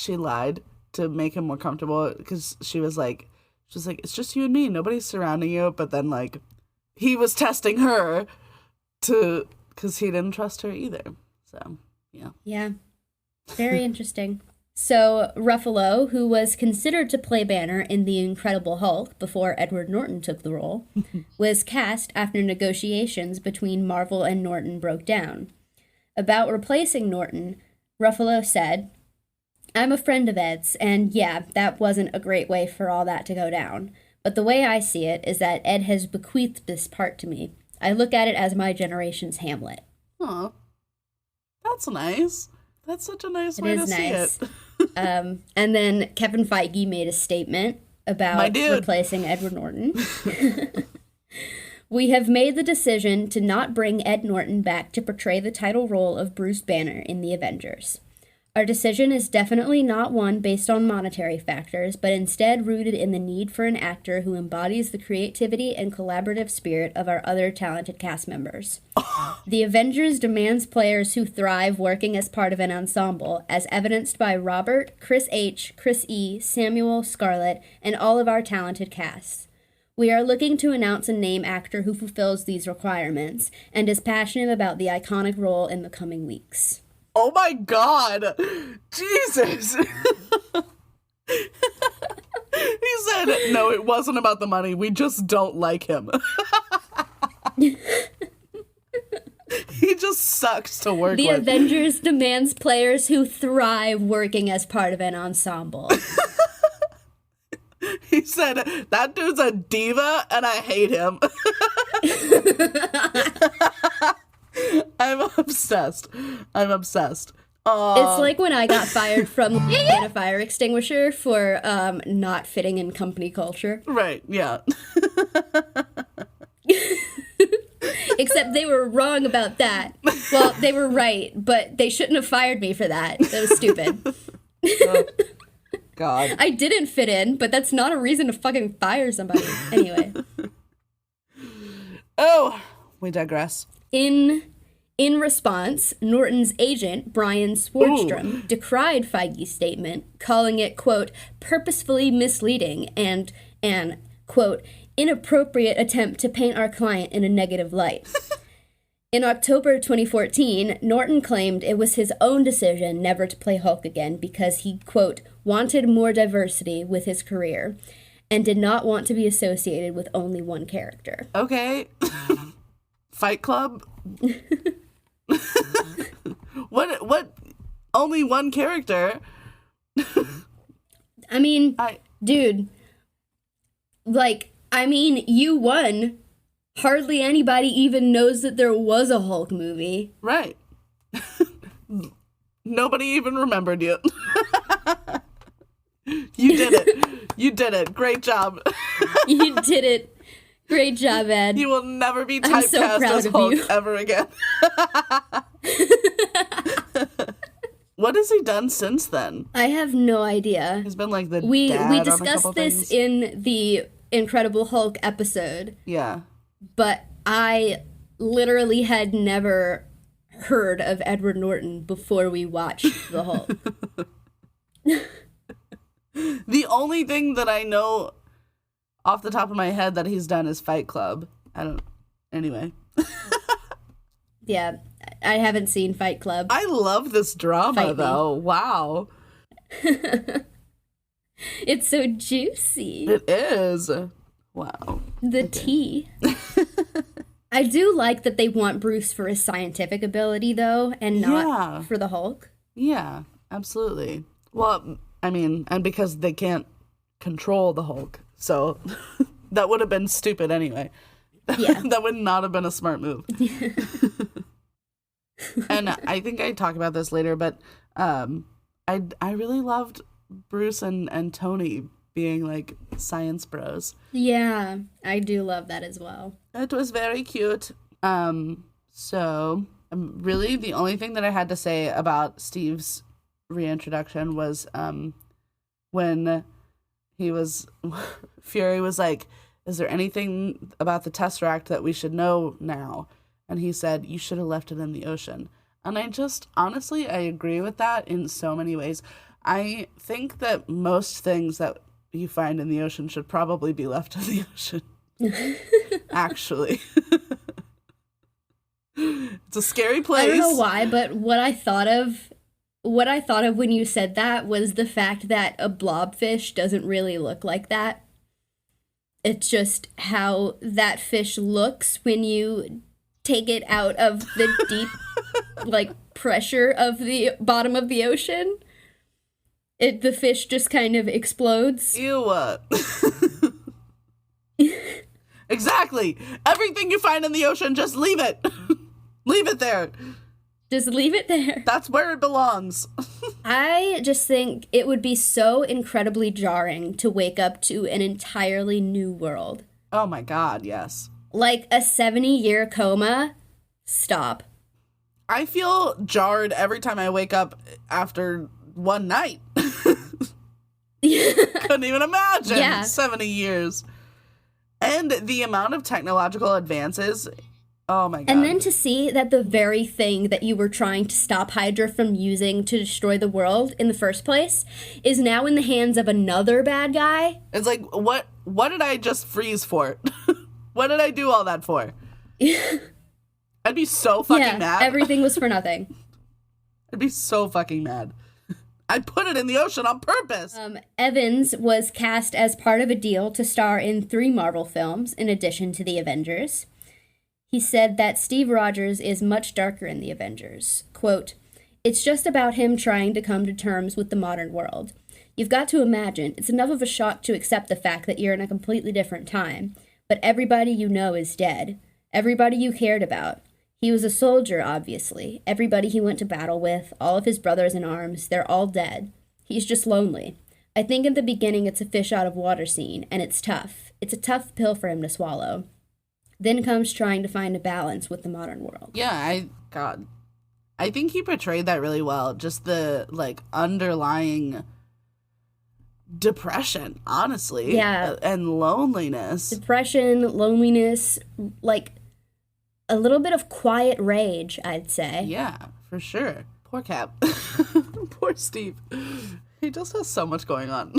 Speaker 2: lied to make him more comfortable because she was like, it's just you and me. Nobody's surrounding you. But then, like, he was testing her because he didn't trust her either. So, yeah.
Speaker 1: Yeah. Very interesting. So, Ruffalo, who was considered to play Banner in The Incredible Hulk before Edward Norton took the role, was cast after negotiations between Marvel and Norton broke down. About replacing Norton, Ruffalo said, "I'm a friend of Ed's, and yeah, that wasn't a great way for all that to go down. But the way I see it is that Ed has bequeathed this part to me. I look at it as my generation's Hamlet."
Speaker 2: Aw. That's nice. That's such a nice way to see it.
Speaker 1: And then Kevin Feige made a statement about replacing Edward Norton. "We have made the decision to not bring Ed Norton back to portray the title role of Bruce Banner in the Avengers. Our decision is definitely not one based on monetary factors, but instead rooted in the need for an actor who embodies the creativity and collaborative spirit of our other talented cast members. The Avengers demands players who thrive working as part of an ensemble, as evidenced by Robert, Chris H., Chris E., Samuel, Scarlett, and all of our talented casts. We are looking to announce a name actor who fulfills these requirements and is passionate about the iconic role in the coming weeks."
Speaker 2: Oh my god! Jesus! He said, no, it wasn't about the money. We just don't like him. He just sucks to work with.
Speaker 1: The Avengers demands players who thrive working as part of an ensemble.
Speaker 2: He said, that dude's a diva and I hate him. I'm obsessed. It's
Speaker 1: like when I got fired from a fire extinguisher for not fitting in company culture.
Speaker 2: Right, yeah.
Speaker 1: Except they were wrong about that. Well, they were right, but they shouldn't have fired me for that. That was stupid.
Speaker 2: Oh, God.
Speaker 1: I didn't fit in, but that's not a reason to fucking fire somebody. Anyway.
Speaker 2: Oh, we digress.
Speaker 1: In response, Norton's agent, Brian Swordstrom, decried Feige's statement, calling it, quote, purposefully misleading and an, quote, inappropriate attempt to paint our client in a negative light. In October 2014, Norton claimed it was his own decision never to play Hulk again because he, quote, wanted more diversity with his career and did not want to be associated with only one character.
Speaker 2: Okay. Fight Club? What? Only one character?
Speaker 1: I mean, dude, you won. Hardly anybody even knows that there was a Hulk movie.
Speaker 2: Right. Nobody even remembered you. You did it. You did it. Great job.
Speaker 1: You did it. Great job, Ed.
Speaker 2: You will never be typecast as Hulk ever again. What has he done since then?
Speaker 1: I have no idea.
Speaker 2: He's been like the
Speaker 1: we
Speaker 2: dad
Speaker 1: discussed
Speaker 2: on a couple
Speaker 1: this
Speaker 2: things.
Speaker 1: in the Incredible Hulk episode.
Speaker 2: Yeah.
Speaker 1: But I literally had never heard of Edward Norton before we watched The Hulk.
Speaker 2: The only thing that I know off the top of my head that he's done is Fight Club. Anyway.
Speaker 1: Yeah, I haven't seen Fight Club.
Speaker 2: I love this drama, though. Wow.
Speaker 1: It's so juicy.
Speaker 2: It is. Wow.
Speaker 1: The tea. I do like that they want Bruce for his scientific ability, though, and not for the Hulk.
Speaker 2: Yeah, absolutely. Well, I mean, and because they can't control the Hulk, so that would have been stupid anyway. Yeah. That would not have been a smart move. And I think I talk about this later, but I really loved Bruce and Tony being like science bros.
Speaker 1: Yeah, I do love that as well.
Speaker 2: It was very cute. So really the only thing that I had to say about Steve's reintroduction was when Fury was like, is there anything about the Tesseract that we should know now? And he said, you should have left it in the ocean. And honestly, I agree with that in so many ways. I think that most things that you find in the ocean should probably be left in the ocean. Actually. It's a scary place.
Speaker 1: I don't know why, but what I thought of What I thought of when you said that was the fact that a blobfish doesn't really look like that. It's just how that fish looks when you take it out of the deep, like, pressure of the bottom of the ocean. The fish just kind of explodes.
Speaker 2: Ew. Exactly. Everything you find in the ocean, just leave it. Leave it there.
Speaker 1: Just leave it there.
Speaker 2: That's where it belongs.
Speaker 1: I just think it would be so incredibly jarring to wake up to an entirely new world.
Speaker 2: Oh my God, yes.
Speaker 1: Like a 70-year coma. Stop.
Speaker 2: I feel jarred every time I wake up after one night. Couldn't even imagine.
Speaker 1: Yeah.
Speaker 2: 70 years. And the amount of technological advances. Oh my God.
Speaker 1: And then to see that the very thing that you were trying to stop Hydra from using to destroy the world in the first place is now in the hands of another bad guy.
Speaker 2: It's like, what did I just freeze for? What did I do all that for? I'd be so fucking mad.
Speaker 1: Everything was for nothing.
Speaker 2: I'd be so fucking mad. I'd put it in the ocean on purpose.
Speaker 1: Evans was cast as part of a deal to star in 3 Marvel films in addition to the Avengers. He said that Steve Rogers is much darker in the Avengers. Quote, "It's just about him trying to come to terms with the modern world. You've got to imagine, it's enough of a shock to accept the fact that you're in a completely different time. But everybody you know is dead. Everybody you cared about. He was a soldier, obviously. Everybody he went to battle with, all of his brothers in arms, they're all dead. He's just lonely. I think at the beginning it's a fish out of water scene, and it's tough. It's a tough pill for him to swallow. Then comes trying to find a balance with the modern world."
Speaker 2: Yeah, I think he portrayed that really well. Just the, like, underlying depression, honestly.
Speaker 1: Yeah.
Speaker 2: And loneliness.
Speaker 1: Depression, loneliness, like a little bit of quiet rage, I'd say.
Speaker 2: Yeah, for sure. Poor Cap. Poor Steve. He just has so much going on.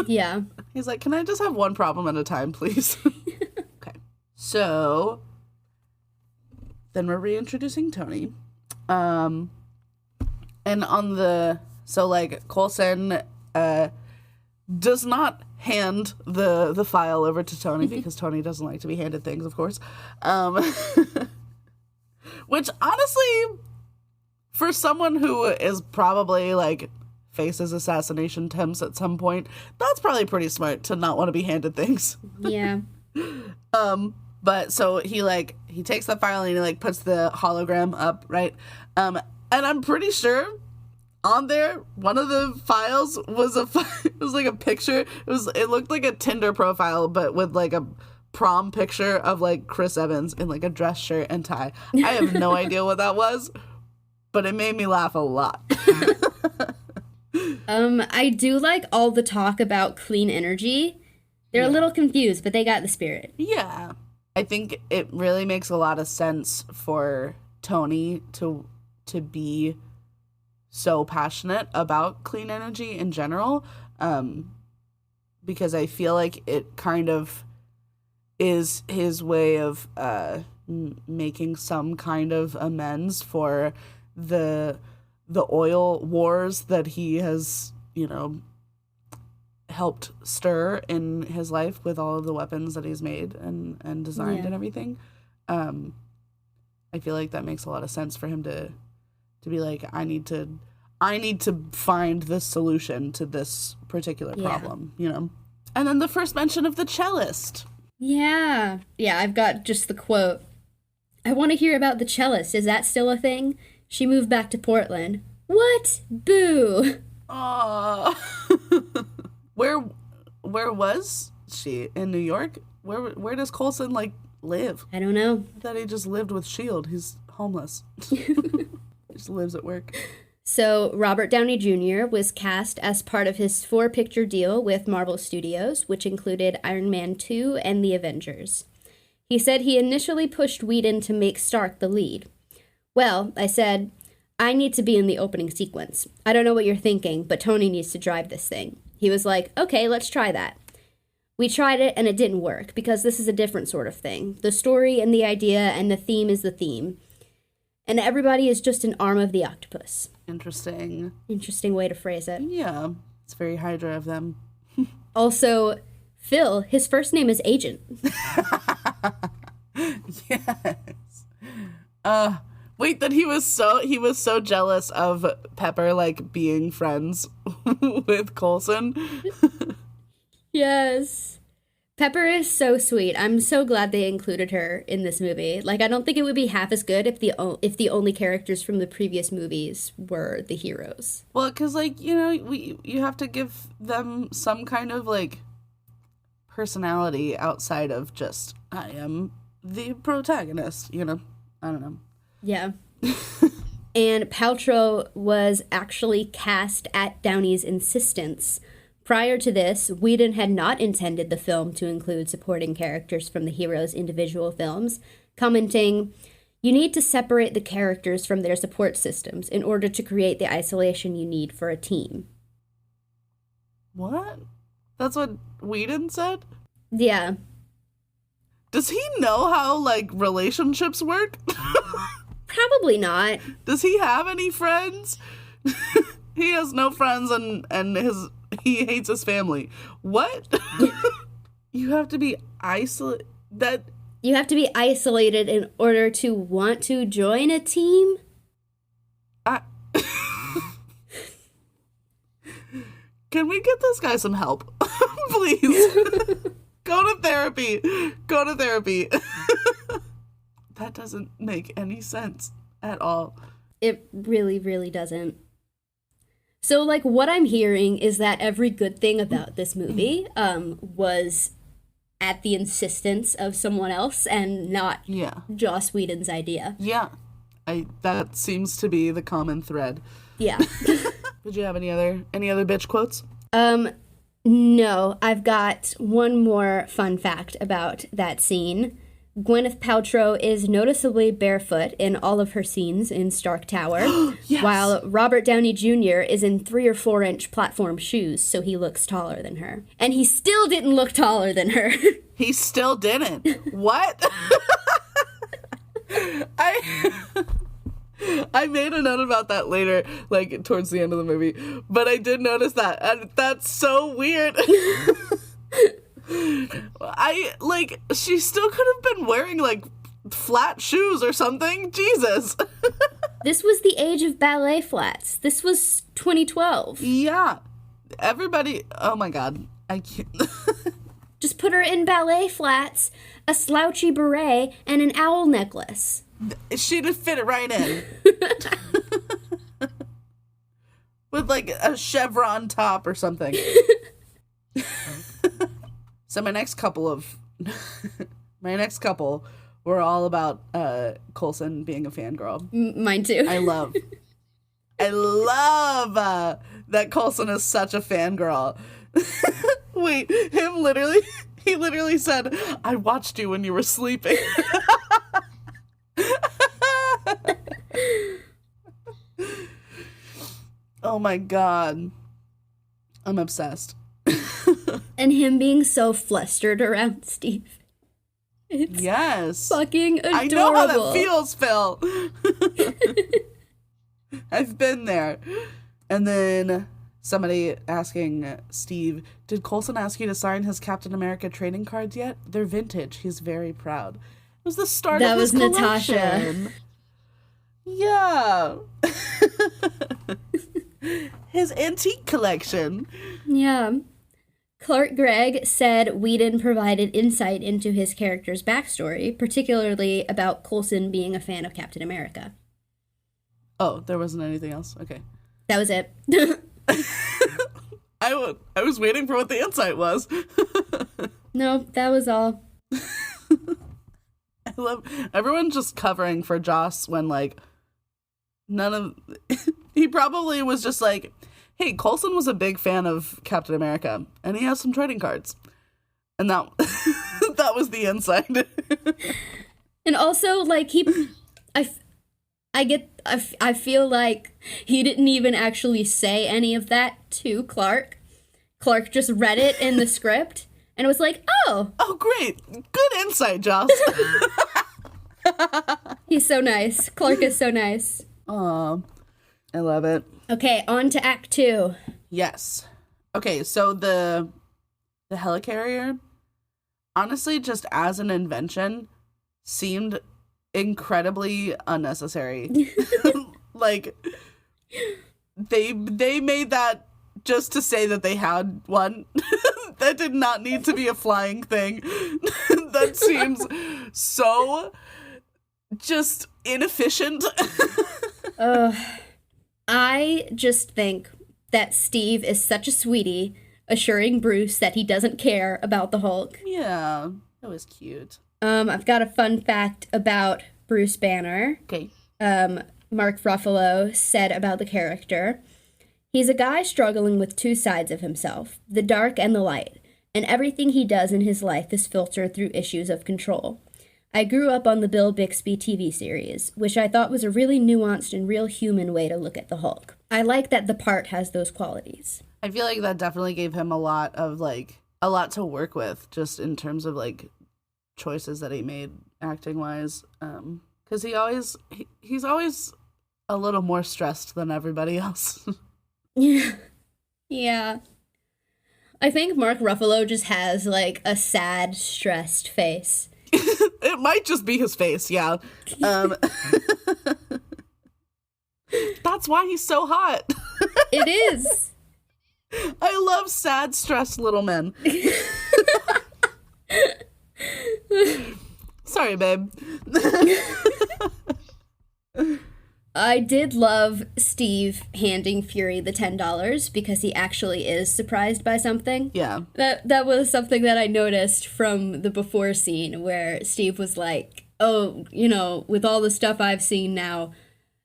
Speaker 1: Yeah.
Speaker 2: He's like, can I just have one problem at a time, please? Okay. So, then we're reintroducing Tony. And on the... So, like, Coulson does not hand the file over to Tony because Tony doesn't like to be handed things, of course. Which, honestly, for someone who is probably, like, faces assassination attempts at some point, that's probably pretty smart to not want to be handed things.
Speaker 1: Yeah.
Speaker 2: But so he takes the file and he, like, puts the hologram up, right? And I'm pretty sure on there, one of the files was it was like a picture. It looked like a Tinder profile, but with like a prom picture of like Chris Evans in like a dress shirt and tie. I have no idea what that was, but it made me laugh a lot.
Speaker 1: I do like all the talk about clean energy. They're a little confused, but they got the spirit.
Speaker 2: Yeah. I think it really makes a lot of sense for Tony to be so passionate about clean energy in general, because I feel like it kind of is his way of making some kind of amends for the oil wars that he has, helped stir in his life with all of the weapons that he's made and designed and everything. I feel like that makes a lot of sense for him to be like, I need to find the solution to this particular problem, And then the first mention of the cellist.
Speaker 1: Yeah. Yeah, I've got just the quote. "I want to hear about the cellist. Is that still a thing? She moved back to Portland." What? Boo.
Speaker 2: Aww. Where was she? In New York? Where does Coulson, like, live?
Speaker 1: I don't know.
Speaker 2: I thought he just lived with S.H.I.E.L.D. He's homeless. Just lives at work.
Speaker 1: So Robert Downey Jr. was cast as part of his 4-picture deal with Marvel Studios, which included Iron Man 2 and the Avengers. He said he initially pushed Whedon to make Stark the lead. "Well, I said, I need to be in the opening sequence. I don't know what you're thinking, but Tony needs to drive this thing." He was like, "Okay, let's try that." We tried it and it didn't work because this is a different sort of thing. The story and the idea and the theme is the theme. And everybody is just an arm of the octopus.
Speaker 2: Interesting.
Speaker 1: Interesting way to phrase it.
Speaker 2: Yeah. It's very Hydra of them.
Speaker 1: Also, Phil, his first name is Agent.
Speaker 2: Yes. Wait, that he was so jealous of Pepper, like, being friends with Coulson.
Speaker 1: Yes. Pepper is so sweet. I'm so glad they included her in this movie. Like, I don't think it would be half as good if the only characters from the previous movies were the heroes.
Speaker 2: Well, because, like, you know, you have to give them some kind of, like, personality outside of just, I am the protagonist, you know? I don't know.
Speaker 1: Yeah. And Paltrow was actually cast at Downey's insistence. Prior to this, Whedon had not intended the film to include supporting characters from the heroes' individual films, commenting, "You need to separate the characters from their support systems in order to create the isolation you need for a team."
Speaker 2: What? That's what Whedon said?
Speaker 1: Yeah.
Speaker 2: Does he know how, like, relationships work?
Speaker 1: Probably not.
Speaker 2: Does he have any friends? He has no friends and he hates his family. What? You have to be isolated.
Speaker 1: You have to be isolated in order to want to join a team?
Speaker 2: Can we get this guy some help? Please. Go to therapy. Go to therapy. That doesn't make any sense at all.
Speaker 1: It really, really doesn't. So, like, what I'm hearing is that every good thing about this movie was at the insistence of someone else and not Joss Whedon's idea.
Speaker 2: Yeah. That seems to be the common thread.
Speaker 1: Yeah.
Speaker 2: Did you have any other bitch quotes?
Speaker 1: No. I've got one more fun fact about that scene. Gwyneth Paltrow is noticeably barefoot in all of her scenes in Stark Tower, yes. While Robert Downey Jr. is in 3 or 4 inch platform shoes, so he looks taller than her. And he still didn't look taller than her.
Speaker 2: He still didn't. What? I made a note about that later, like, towards the end of the movie. But I did notice that, and that's so weird. She still could have been wearing, like, flat shoes or something. Jesus.
Speaker 1: This was the age of ballet flats. This was 2012.
Speaker 2: Yeah. Everybody, oh my God. I can't.
Speaker 1: Just put her in ballet flats, a slouchy beret, and an owl necklace.
Speaker 2: She'd have fit it right in. With, like, a chevron top or something. So my next couple were all about Coulson being a fangirl.
Speaker 1: Mine too.
Speaker 2: I love that Coulson is such a fangirl. Wait, he literally said, "I watched you when you were sleeping." Oh my God. I'm obsessed.
Speaker 1: And him being so flustered around Steve. It's
Speaker 2: yes.
Speaker 1: fucking adorable.
Speaker 2: I know how that feels, Phil. I've been there. And then somebody asking Steve, "Did Coulson ask you to sign his Captain America trading cards yet? They're vintage. He's very proud." It was the start of his collection. That was Natasha. Yeah. His antique collection.
Speaker 1: Yeah. Clark Gregg said Whedon provided insight into his character's backstory, particularly about Coulson being a fan of Captain America.
Speaker 2: Oh, there wasn't anything else? Okay.
Speaker 1: That was it.
Speaker 2: I was waiting for what the insight was.
Speaker 1: No, that was all.
Speaker 2: I love everyone just covering for Joss when, like, he probably was just like, "Hey, Coulson was a big fan of Captain America, and he has some trading cards." And that was the insight.
Speaker 1: And also, like, I feel like he didn't even actually say any of that to Clark. Clark just read it in the script, and it was like, oh,
Speaker 2: great. Good insight, Joss.
Speaker 1: He's so nice. Clark is so nice.
Speaker 2: I love it.
Speaker 1: Okay, on to Act 2.
Speaker 2: Yes. Okay, so the helicarrier, honestly, just as an invention, seemed incredibly unnecessary. Like, they made that just to say that they had one. That did not need to be a flying thing. That seems so just inefficient.
Speaker 1: I just think that Steve is such a sweetie, assuring Bruce that he doesn't care about the Hulk.
Speaker 2: Yeah, that was cute.
Speaker 1: I've got a fun fact about Bruce Banner.
Speaker 2: Okay.
Speaker 1: Mark Ruffalo said about the character. He's a guy struggling with two sides of himself, the dark and the light, and everything he does in his life is filtered through issues of control. I grew up on the Bill Bixby TV series, which I thought was a really nuanced and real human way to look at the Hulk. I like that the part has those qualities.
Speaker 2: I feel like that definitely gave him a lot to work with, just in terms of, like, choices that he made acting-wise. Because he's always a little more stressed than everybody else.
Speaker 1: Yeah. I think Mark Ruffalo just has, like, a sad, stressed face.
Speaker 2: It might just be his face, yeah. That's why he's so hot.
Speaker 1: It is.
Speaker 2: I love sad, stressed little men. Sorry, babe.
Speaker 1: I did love Steve handing Fury the $10 because he actually is surprised by something.
Speaker 2: Yeah.
Speaker 1: That was something that I noticed from the before scene where Steve was like, oh, you know, with all the stuff I've seen now,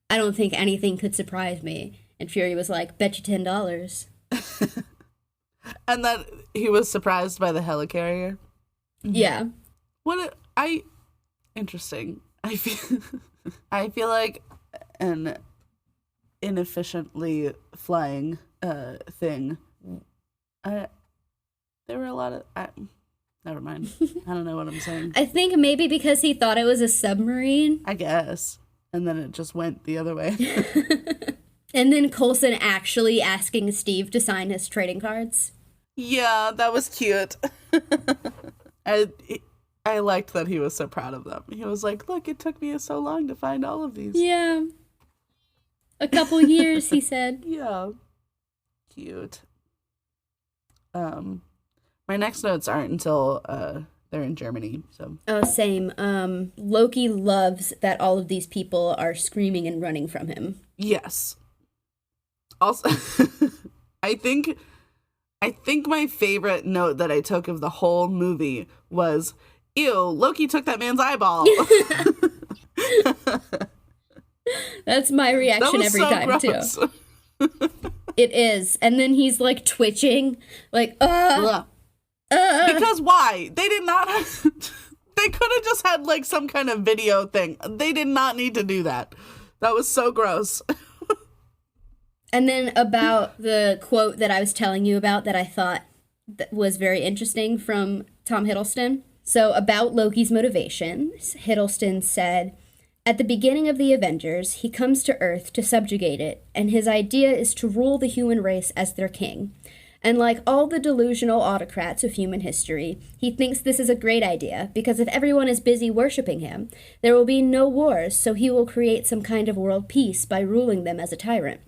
Speaker 1: I don't think anything could surprise me. And Fury was like, bet you $10.
Speaker 2: And that he was surprised by the helicarrier.
Speaker 1: Yeah.
Speaker 2: Interesting. I feel like an inefficiently flying thing. There were a lot of... never mind. I don't know what I'm saying.
Speaker 1: I think maybe because he thought it was a submarine.
Speaker 2: I guess. And then it just went the other way.
Speaker 1: And then Coulson actually asking Steve to sign his trading cards.
Speaker 2: Yeah, that was cute. I liked that he was so proud of them. He was like, look, it took me so long to find all of these.
Speaker 1: Yeah. A couple years, he said.
Speaker 2: Yeah. Cute. My next notes aren't until they're in Germany, so.
Speaker 1: Oh, same. Loki loves that all of these people are screaming and running from him.
Speaker 2: Yes. Also, I think my favorite note that I took of the whole movie was, ew, Loki took that man's eyeball.
Speaker 1: That's my reaction every time, gross. Too. It is. And then he's, like, twitching. Like,
Speaker 2: Because why? They did not have... They could have just had, like, some kind of video thing. They did not need to do that. That was so gross.
Speaker 1: And then about the quote that I was telling you about that I thought that was very interesting from Tom Hiddleston. So about Loki's motivations, Hiddleston said, at the beginning of the Avengers, he comes to Earth to subjugate it, and his idea is to rule the human race as their king. And like all the delusional autocrats of human history, he thinks this is a great idea, because if everyone is busy worshipping him, there will be no wars, so he will create some kind of world peace by ruling them as a tyrant.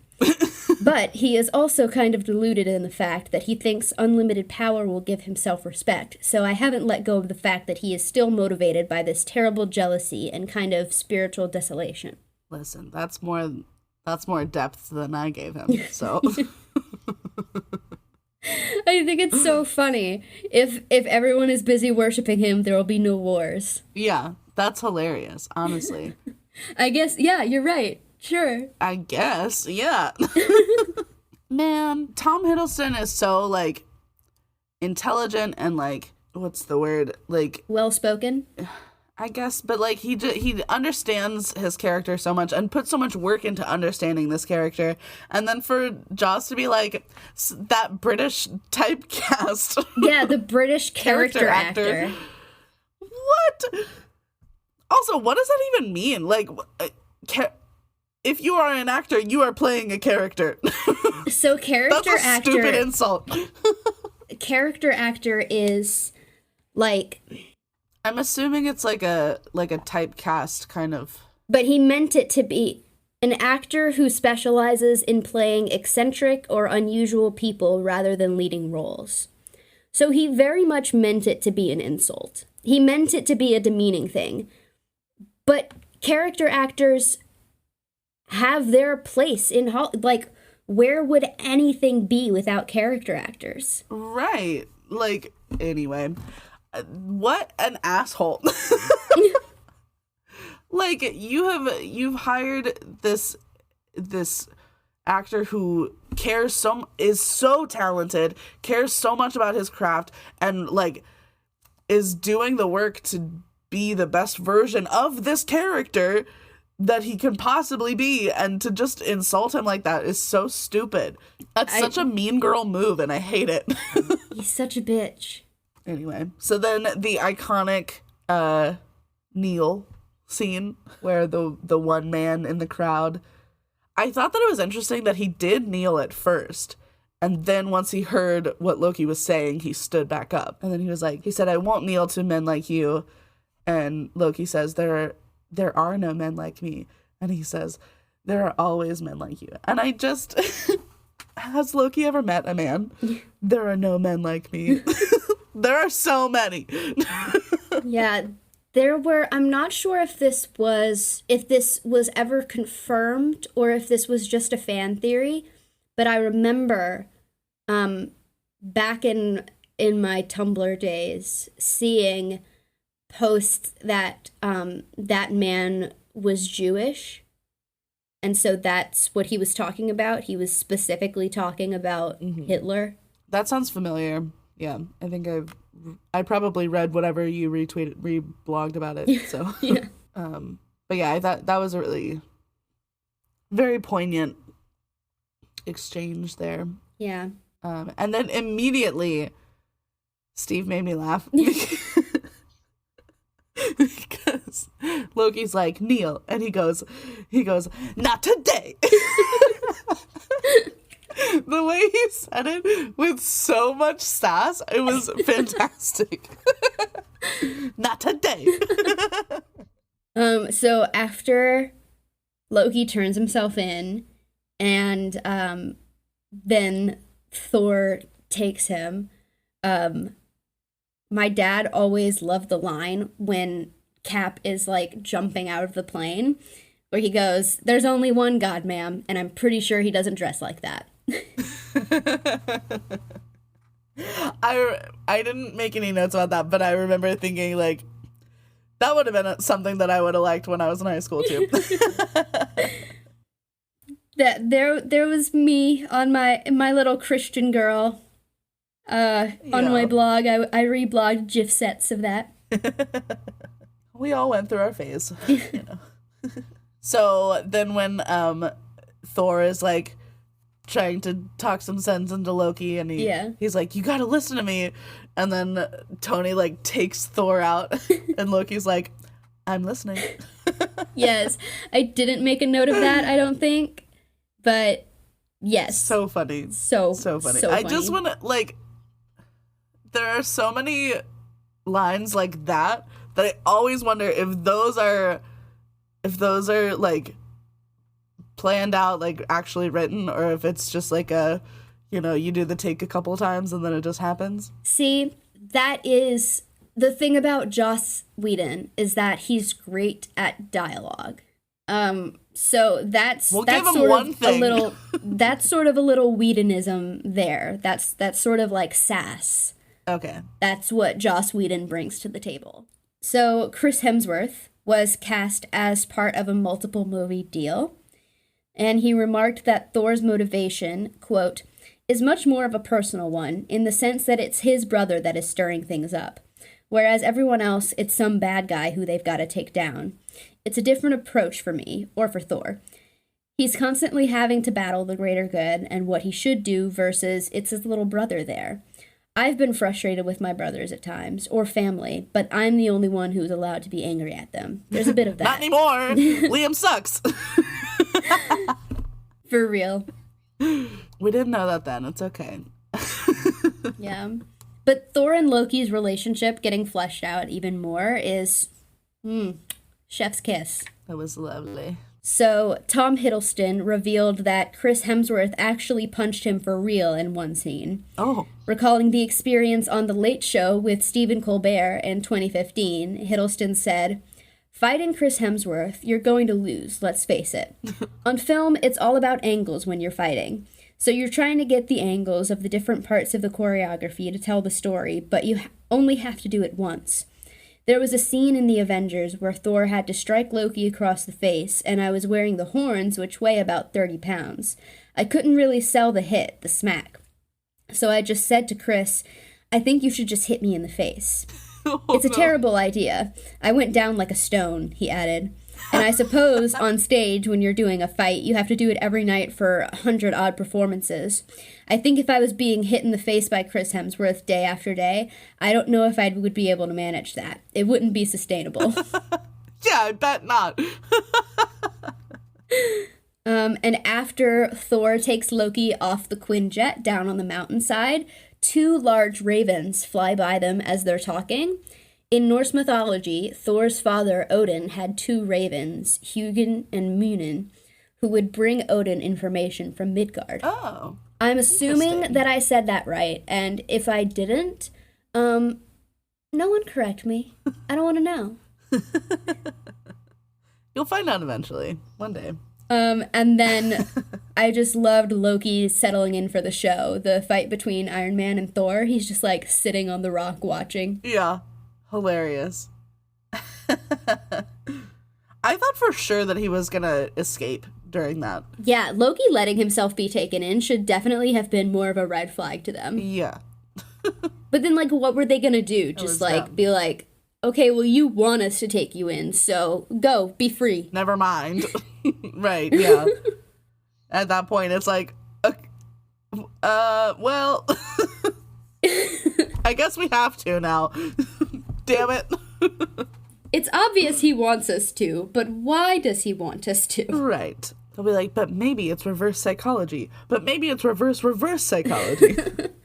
Speaker 1: But he is also kind of deluded in the fact that he thinks unlimited power will give him self-respect, so I haven't let go of the fact that he is still motivated by this terrible jealousy and kind of spiritual desolation.
Speaker 2: Listen, that's more depth than I gave him, so...
Speaker 1: I think it's so funny. If everyone is busy worshiping him, there will be no wars.
Speaker 2: Yeah, that's hilarious, honestly.
Speaker 1: I guess, yeah, you're right. Sure.
Speaker 2: I guess, yeah. Man, Tom Hiddleston is so, like, intelligent and, like, what's the word? Like...
Speaker 1: well-spoken?
Speaker 2: I guess, but, like, he understands his character so much and puts so much work into understanding this character. And then for Joss to be, like, that British typecast.
Speaker 1: Yeah, the British character actor.
Speaker 2: What? Also, what does that even mean? Like... if you are an actor, you are playing a character.
Speaker 1: So character
Speaker 2: That's a
Speaker 1: actor.
Speaker 2: stupid insult.
Speaker 1: Character actor is like.
Speaker 2: I'm assuming it's like a typecast kind of.
Speaker 1: But he meant it to be an actor who specializes in playing eccentric or unusual people rather than leading roles. So he very much meant it to be an insult. He meant it to be a demeaning thing. But character actors have their place in like, where would anything be without character actors?
Speaker 2: Right. Like, anyway, what an asshole. Like, you've hired this actor who is so talented, cares so much about his craft, and like is doing the work to be the best version of this character that he can possibly be, and to just insult him like that is so stupid. That's such a mean girl move, and I hate it.
Speaker 1: He's such a bitch.
Speaker 2: Anyway, so then the iconic kneel scene where the one man in the crowd, I thought that it was interesting that he did kneel at first, and then once he heard what Loki was saying, he stood back up, and then he said, "I won't kneel to men like you," and Loki says, there are no men like me, and he says, "There are always men like you," and I just has Loki ever met a man? There are no men like me. There are so many.
Speaker 1: Yeah. I'm not sure if this was ever confirmed or if this was just a fan theory, but I remember back in my Tumblr days seeing posts that that man was Jewish, and so that's what he was talking about. He was specifically talking about Hitler.
Speaker 2: That sounds familiar. Yeah, I think I probably read whatever you reblogged about it. So,
Speaker 1: yeah.
Speaker 2: But yeah, I thought that was a really very poignant exchange there.
Speaker 1: Yeah.
Speaker 2: And then immediately, Steve made me laugh because Loki's like, "Kneel," and he goes, "Not today." The way he said it with so much sass, it was fantastic. Not today.
Speaker 1: So after Loki turns himself in, and then Thor takes him, my dad always loved the line when Cap is like jumping out of the plane, where he goes, "There's only one God, ma'am," and I'm pretty sure he doesn't dress like that.
Speaker 2: I didn't make any notes about that, but I remember thinking like that would have been something that I would have liked when I was in high school too.
Speaker 1: That there was me on my little Christian girl on my blog. I reblogged GIF sets of that.
Speaker 2: We all went through our phase, you know. So then when Thor is like trying to talk some sense into Loki, and he's like, "You gotta listen to me," and then Tony like takes Thor out, and Loki's like, "I'm listening."
Speaker 1: Yes, I didn't make a note of that, I don't think, but yes,
Speaker 2: so funny,
Speaker 1: so
Speaker 2: funny.
Speaker 1: So
Speaker 2: I
Speaker 1: funny.
Speaker 2: just want to like, there are so many lines like that I always wonder if those are like planned out, like actually written, or if it's just like a, you know, you do the take a couple times and then it just happens.
Speaker 1: See, that is the thing about Joss Whedon, is that he's great at dialogue. So that's sort of a little that's sort of a little Whedonism there. That's sort of like sass.
Speaker 2: Okay.
Speaker 1: That's what Joss Whedon brings to the table. So Chris Hemsworth was cast as part of a multiple movie deal, and he remarked that Thor's motivation, quote, is much more of a personal one, in the sense that it's his brother that is stirring things up, whereas everyone else, it's some bad guy who they've got to take down. It's a different approach for me, or for Thor. He's constantly having to battle the greater good and what he should do versus it's his little brother there. I've been frustrated with my brothers at times, or family, but I'm the only one who's allowed to be angry at them. There's a bit of that.
Speaker 2: Not anymore. Liam sucks.
Speaker 1: For real.
Speaker 2: We didn't know that then. It's okay.
Speaker 1: Yeah. But Thor and Loki's relationship getting fleshed out even more is chef's kiss.
Speaker 2: That was lovely.
Speaker 1: So, Tom Hiddleston revealed that Chris Hemsworth actually punched him for real in one scene.
Speaker 2: Oh.
Speaker 1: Recalling the experience on The Late Show with Stephen Colbert in 2015, Hiddleston said, "Fighting Chris Hemsworth, you're going to lose, let's face it. On film, it's all about angles when you're fighting. So you're trying to get the angles of the different parts of the choreography to tell the story, but you only have to do it once. There was a scene in the Avengers where Thor had to strike Loki across the face, and I was wearing the horns, which weigh about 30 pounds. I couldn't really sell the hit, the smack. So I just said to Chris, I think you should just hit me in the face. It's a terrible idea. I went down like a stone," he added. "And I suppose on stage when you're doing a fight, you have to do it every night for 100-odd performances. I think if I was being hit in the face by Chris Hemsworth day after day, I don't know if I would be able to manage that. It wouldn't be sustainable."
Speaker 2: Yeah, I bet not.
Speaker 1: And after Thor takes Loki off the Quinjet down on the mountainside, 2 large ravens fly by them as they're talking. In Norse mythology, Thor's father, Odin, had 2 ravens, Hugin and Munin, who would bring Odin information from Midgard.
Speaker 2: Oh.
Speaker 1: I'm assuming that I said that right, and if I didn't, no one correct me. I don't want to know.
Speaker 2: You'll find out eventually, one day.
Speaker 1: And then I just loved Loki settling in for the show. The fight between Iron Man and Thor, he's just like sitting on the rock watching.
Speaker 2: Yeah. Hilarious. I thought for sure that he was gonna escape during that.
Speaker 1: Yeah, Loki letting himself be taken in should definitely have been more of a red flag to them.
Speaker 2: Yeah.
Speaker 1: But then, like, what were they gonna do? Just, like, dumb. Be like, okay, well, you want us to take you in, so go, be free.
Speaker 2: Never mind. Right, yeah. At that point, it's like, well, I guess we have to now. Damn it.
Speaker 1: It's obvious he wants us to, but why does he want us to?
Speaker 2: Right. They'll be like, but maybe it's reverse psychology. But maybe it's reverse psychology.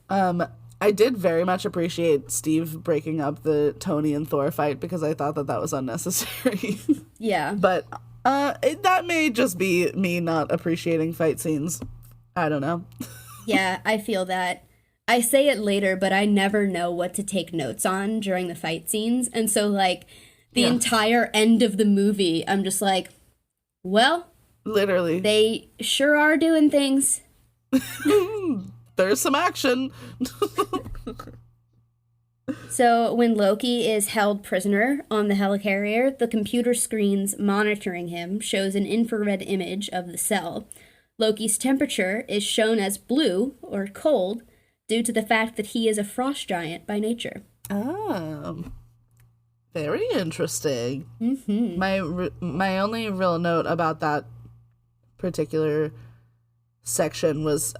Speaker 2: I did very much appreciate Steve breaking up the Tony and Thor fight because I thought that was unnecessary.
Speaker 1: Yeah.
Speaker 2: But that may just be me not appreciating fight scenes. I don't know.
Speaker 1: Yeah, I feel that. I say it later, but I never know what to take notes on during the fight scenes. And so, like, the entire end of the movie, I'm just like, well.
Speaker 2: Literally.
Speaker 1: They sure are doing things.
Speaker 2: There's some action.
Speaker 1: So when Loki is held prisoner on the helicarrier, the computer screens monitoring him shows an infrared image of the cell. Loki's temperature is shown as blue, or cold, due to the fact that he is a frost giant by nature.
Speaker 2: Oh, very interesting.
Speaker 1: Mm-hmm.
Speaker 2: My only real note about that particular section was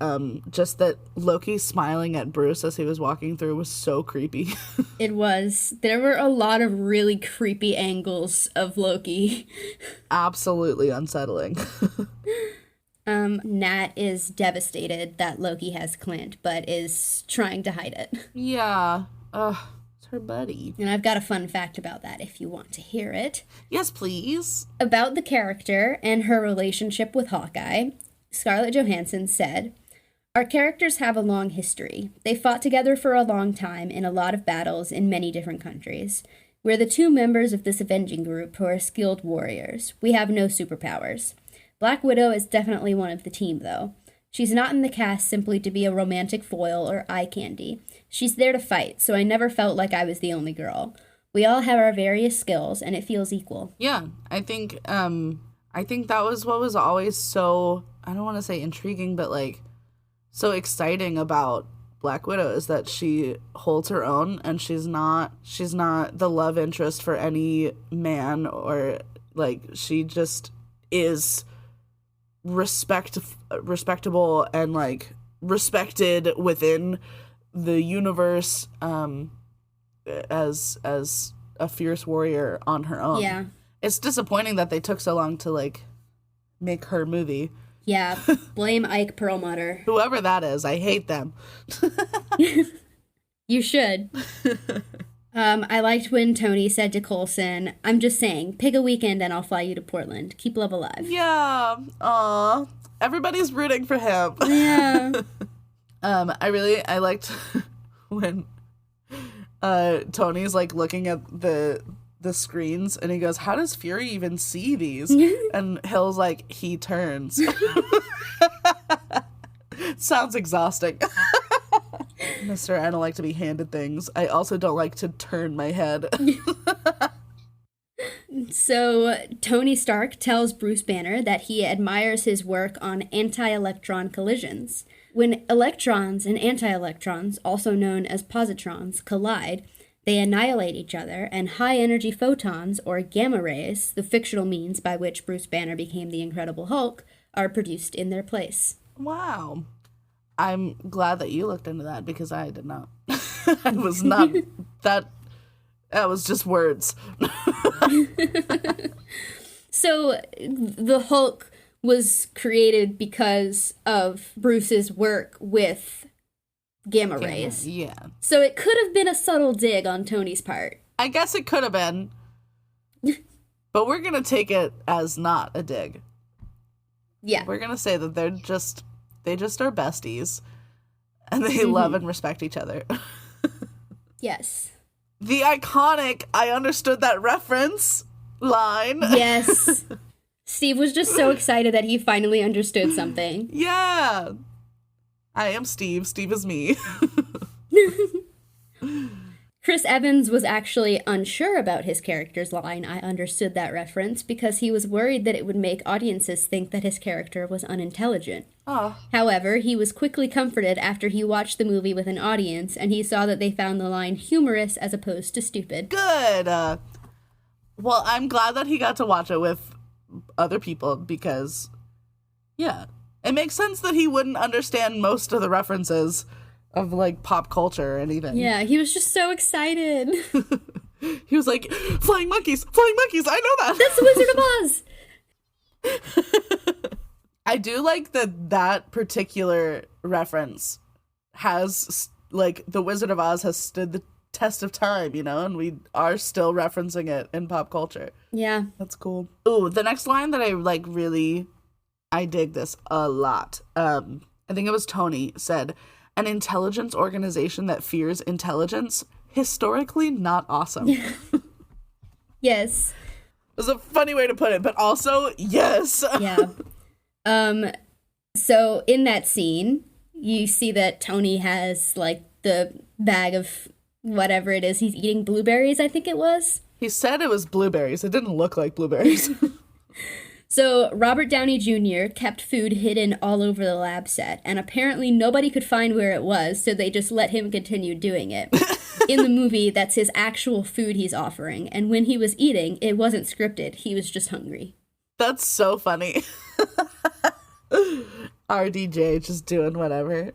Speaker 2: just that Loki smiling at Bruce as he was walking through was so creepy.
Speaker 1: It was. There were a lot of really creepy angles of Loki.
Speaker 2: Absolutely unsettling.
Speaker 1: Nat is devastated that Loki has Clint, but is trying to hide it.
Speaker 2: Yeah. It's her buddy.
Speaker 1: And I've got a fun fact about that if you want to hear it.
Speaker 2: Yes, please.
Speaker 1: About the character and her relationship with Hawkeye, Scarlett Johansson said, "Our characters have a long history. They fought together for a long time in a lot of battles in many different countries. We're the 2 members of this avenging group who are skilled warriors. We have no superpowers. Black Widow is definitely one of the team, though. She's not in the cast simply to be a romantic foil or eye candy. She's there to fight, so I never felt like I was the only girl. We all have our various skills, and it feels equal."
Speaker 2: Yeah, I think that was what was always so, I don't want to say intriguing, but like so exciting about Black Widow is that she holds her own and she's not the love interest for any man, or like she just is respectable and like respected within the universe as a fierce warrior on her own.
Speaker 1: Yeah.
Speaker 2: It's disappointing that they took so long to like make her movie.
Speaker 1: Yeah, blame Ike Perlmutter.
Speaker 2: Whoever that is, I hate them.
Speaker 1: You should. I liked when Tony said to Coulson, I'm just saying, pick a weekend and I'll fly you to Portland. Keep love alive.
Speaker 2: Yeah. Aw. Everybody's rooting for him.
Speaker 1: Yeah.
Speaker 2: I liked when Tony's like looking at the screens and he goes, how does Fury even see these? And Hill's like, he turns. Sounds exhausting. Mister, I don't like to be handed things. I also don't like to turn my head.
Speaker 1: So Tony Stark tells Bruce Banner that he admires his work on anti-electron collisions. When electrons and anti-electrons, also known as positrons, collide, they annihilate each other, and high-energy photons, or gamma rays, the fictional means by which Bruce Banner became the Incredible Hulk, are produced in their place.
Speaker 2: Wow. I'm glad that you looked into that because I did not. I was not that was just words.
Speaker 1: So the Hulk was created because of Bruce's work with gamma rays.
Speaker 2: Yeah.
Speaker 1: So it could have been a subtle dig on Tony's part.
Speaker 2: I guess it could have been. But we're going to take it as not a dig.
Speaker 1: Yeah.
Speaker 2: We're going to say that they just are besties and they love and respect each other.
Speaker 1: Yes.
Speaker 2: The iconic I understood that reference line.
Speaker 1: Yes. Steve was just so excited that he finally understood something.
Speaker 2: Yeah. I am Steve. Steve is me.
Speaker 1: Chris Evans was actually unsure about his character's line, I understood that reference, because he was worried that it would make audiences think that his character was unintelligent.
Speaker 2: Oh.
Speaker 1: However, he was quickly comforted after he watched the movie with an audience, and he saw that they found the line humorous as opposed to stupid.
Speaker 2: Good. Well, I'm glad that he got to watch it with other people because, yeah, it makes sense that he wouldn't understand most of the references of, like, pop culture or anything.
Speaker 1: Yeah, he was just so excited.
Speaker 2: He was like, flying monkeys, I know that.
Speaker 1: That's the Wizard of Oz.
Speaker 2: I do like that particular reference has, like, the Wizard of Oz has stood the test of time, you know, and we are still referencing it in pop culture.
Speaker 1: Yeah.
Speaker 2: That's cool. Ooh, the next line that I dig this a lot. I think it was Tony said, an intelligence organization that fears intelligence, historically not awesome.
Speaker 1: Yes.
Speaker 2: It was a funny way to put it, but also, yes.
Speaker 1: Yeah. So in that scene, you see that Tony has, like, the bag of whatever it is. He's eating blueberries, I think it was.
Speaker 2: He said it was blueberries. It didn't look like blueberries.
Speaker 1: So Robert Downey Jr. kept food hidden all over the lab set, and apparently nobody could find where it was, so they just let him continue doing it. In the movie, that's his actual food he's offering, and when he was eating, it wasn't scripted. He was just hungry.
Speaker 2: That's so funny. RDJ just doing whatever.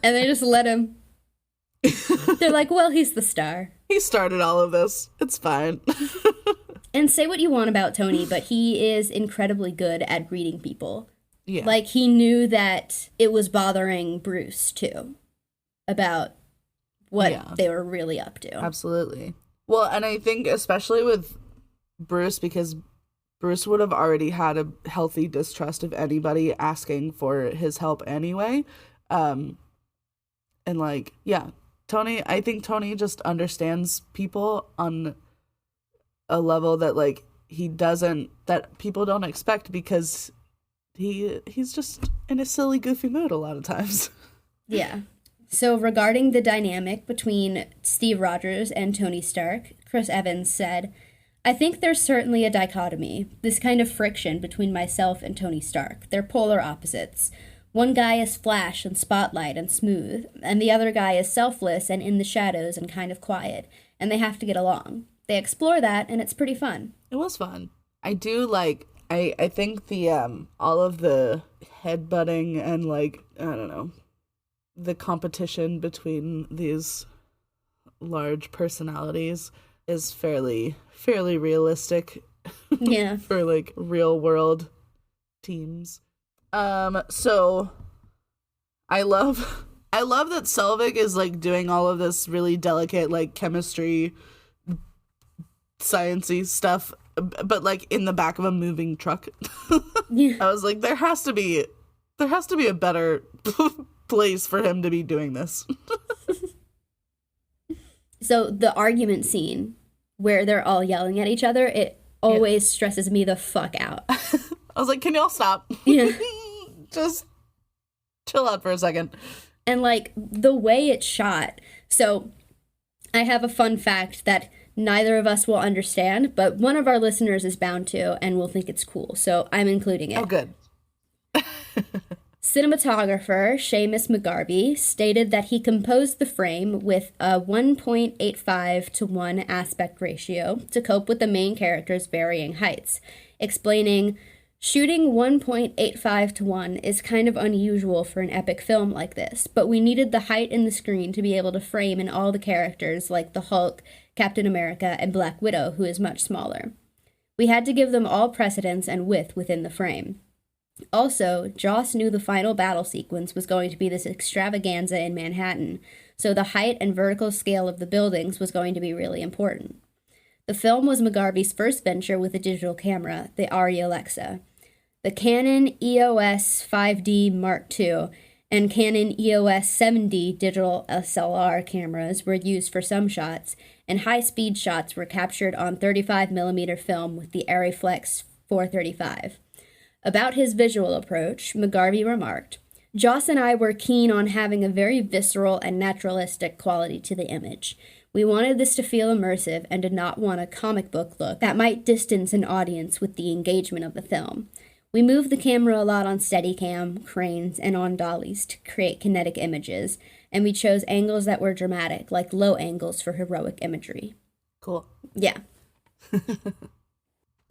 Speaker 1: And they just let him. They're like, well, he's the star.
Speaker 2: He started all of this. It's fine.
Speaker 1: And say what you want about Tony, but he is incredibly good at reading people.
Speaker 2: Yeah.
Speaker 1: Like, he knew that it was bothering Bruce, too, about what they were really up to.
Speaker 2: Absolutely. Well, and I think especially with Bruce, because Bruce would have already had a healthy distrust of anybody asking for his help anyway. And, like, yeah, I think Tony just understands people on a level that, like, that people don't expect because he's just in a silly, goofy mood a lot of times.
Speaker 1: Yeah. So regarding the dynamic between Steve Rogers and Tony Stark, Chris Evans said, I think there's certainly a dichotomy, this kind of friction between myself and Tony Stark. They're polar opposites. One guy is flash and spotlight and smooth, and the other guy is selfless and in the shadows and kind of quiet, and they have to get along. They explore that, and it's pretty fun.
Speaker 2: It was fun. I do like, I think the, all of the headbutting and, like, I don't know, the competition between these large personalities is fairly realistic.
Speaker 1: Yeah.
Speaker 2: For, like, real world teams. So I love I love that Selvig is like doing all of this really delicate like chemistry sciencey stuff, but like in the back of a moving truck.
Speaker 1: Yeah.
Speaker 2: I was like, there has to be a better place for him to be doing this.
Speaker 1: So the argument scene where they're all yelling at each other, it always stresses me the fuck out.
Speaker 2: I was like, can y'all stop?
Speaker 1: Yeah.
Speaker 2: Just chill out for a second.
Speaker 1: And like the way it's shot. So I have a fun fact that neither of us will understand, but one of our listeners is bound to and will think it's cool. So I'm including it.
Speaker 2: Oh, good.
Speaker 1: Cinematographer Seamus McGarvey stated that he composed the frame with a 1.85 to 1 aspect ratio to cope with the main character's varying heights, explaining, "Shooting 1.85 to 1 is kind of unusual for an epic film like this, but we needed the height in the screen to be able to frame in all the characters like the Hulk, Captain America, and Black Widow, who is much smaller. We had to give them all precedence and width within the frame. Also, Joss knew the final battle sequence was going to be this extravaganza in Manhattan, so the height and vertical scale of the buildings was going to be really important. The film was McGarvey's first venture with a digital camera, the Arri Alexa. The Canon EOS 5D Mark II and Canon EOS 7D digital SLR cameras were used for some shots, and high-speed shots were captured on 35mm film with the Arriflex 435. About his visual approach, McGarvey remarked, "Joss and I were keen on having a very visceral and naturalistic quality to the image. We wanted this to feel immersive and did not want a comic book look that might distance an audience with the engagement of the film. We moved the camera a lot on Steadicam, cranes, and on dollies to create kinetic images, and we chose angles that were dramatic, like low angles for heroic imagery."
Speaker 2: Cool.
Speaker 1: Yeah.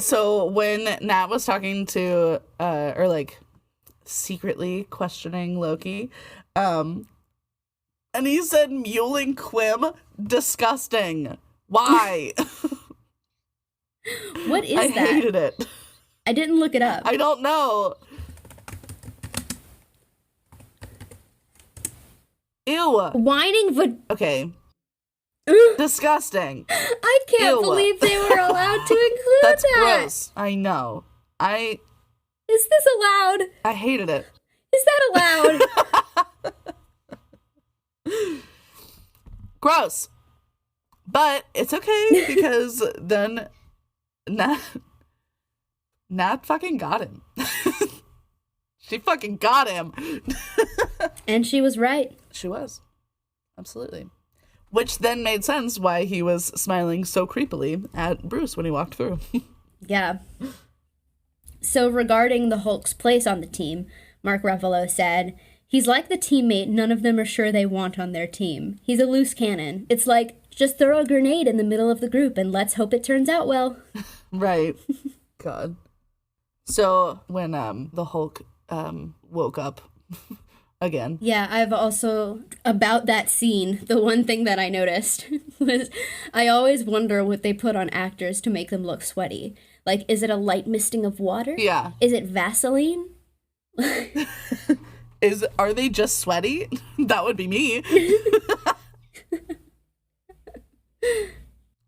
Speaker 2: So when Nat was talking to, or like secretly questioning Loki, and he said Mewling Quim, disgusting. Why?
Speaker 1: What is
Speaker 2: I
Speaker 1: that?
Speaker 2: I hated it.
Speaker 1: I didn't look it up.
Speaker 2: I don't know. Ew.
Speaker 1: Whining
Speaker 2: Okay. Disgusting.
Speaker 1: I can't
Speaker 2: Ew.
Speaker 1: believe they were allowed to include
Speaker 2: That's
Speaker 1: that.
Speaker 2: gross. I know.
Speaker 1: Is this allowed?
Speaker 2: I hated it.
Speaker 1: Is that allowed?
Speaker 2: Gross. But it's okay because then Nat fucking got him. She fucking got him.
Speaker 1: And she was right.
Speaker 2: She was. Absolutely. Which then made sense why he was smiling so creepily at Bruce when he walked through.
Speaker 1: Yeah. So regarding the Hulk's place on the team, Mark Ruffalo said, "He's like the teammate none of them are sure they want on their team. He's a loose cannon. It's like, just throw a grenade in the middle of the group and let's hope it turns out well."
Speaker 2: Right. God. So when the Hulk woke up again.
Speaker 1: Yeah, I've also, about that scene, the one thing that I noticed was I always wonder what they put on actors to make them look sweaty. Like, is it a light misting of water?
Speaker 2: Yeah.
Speaker 1: Is it Vaseline?
Speaker 2: Are they just sweaty? That would be me.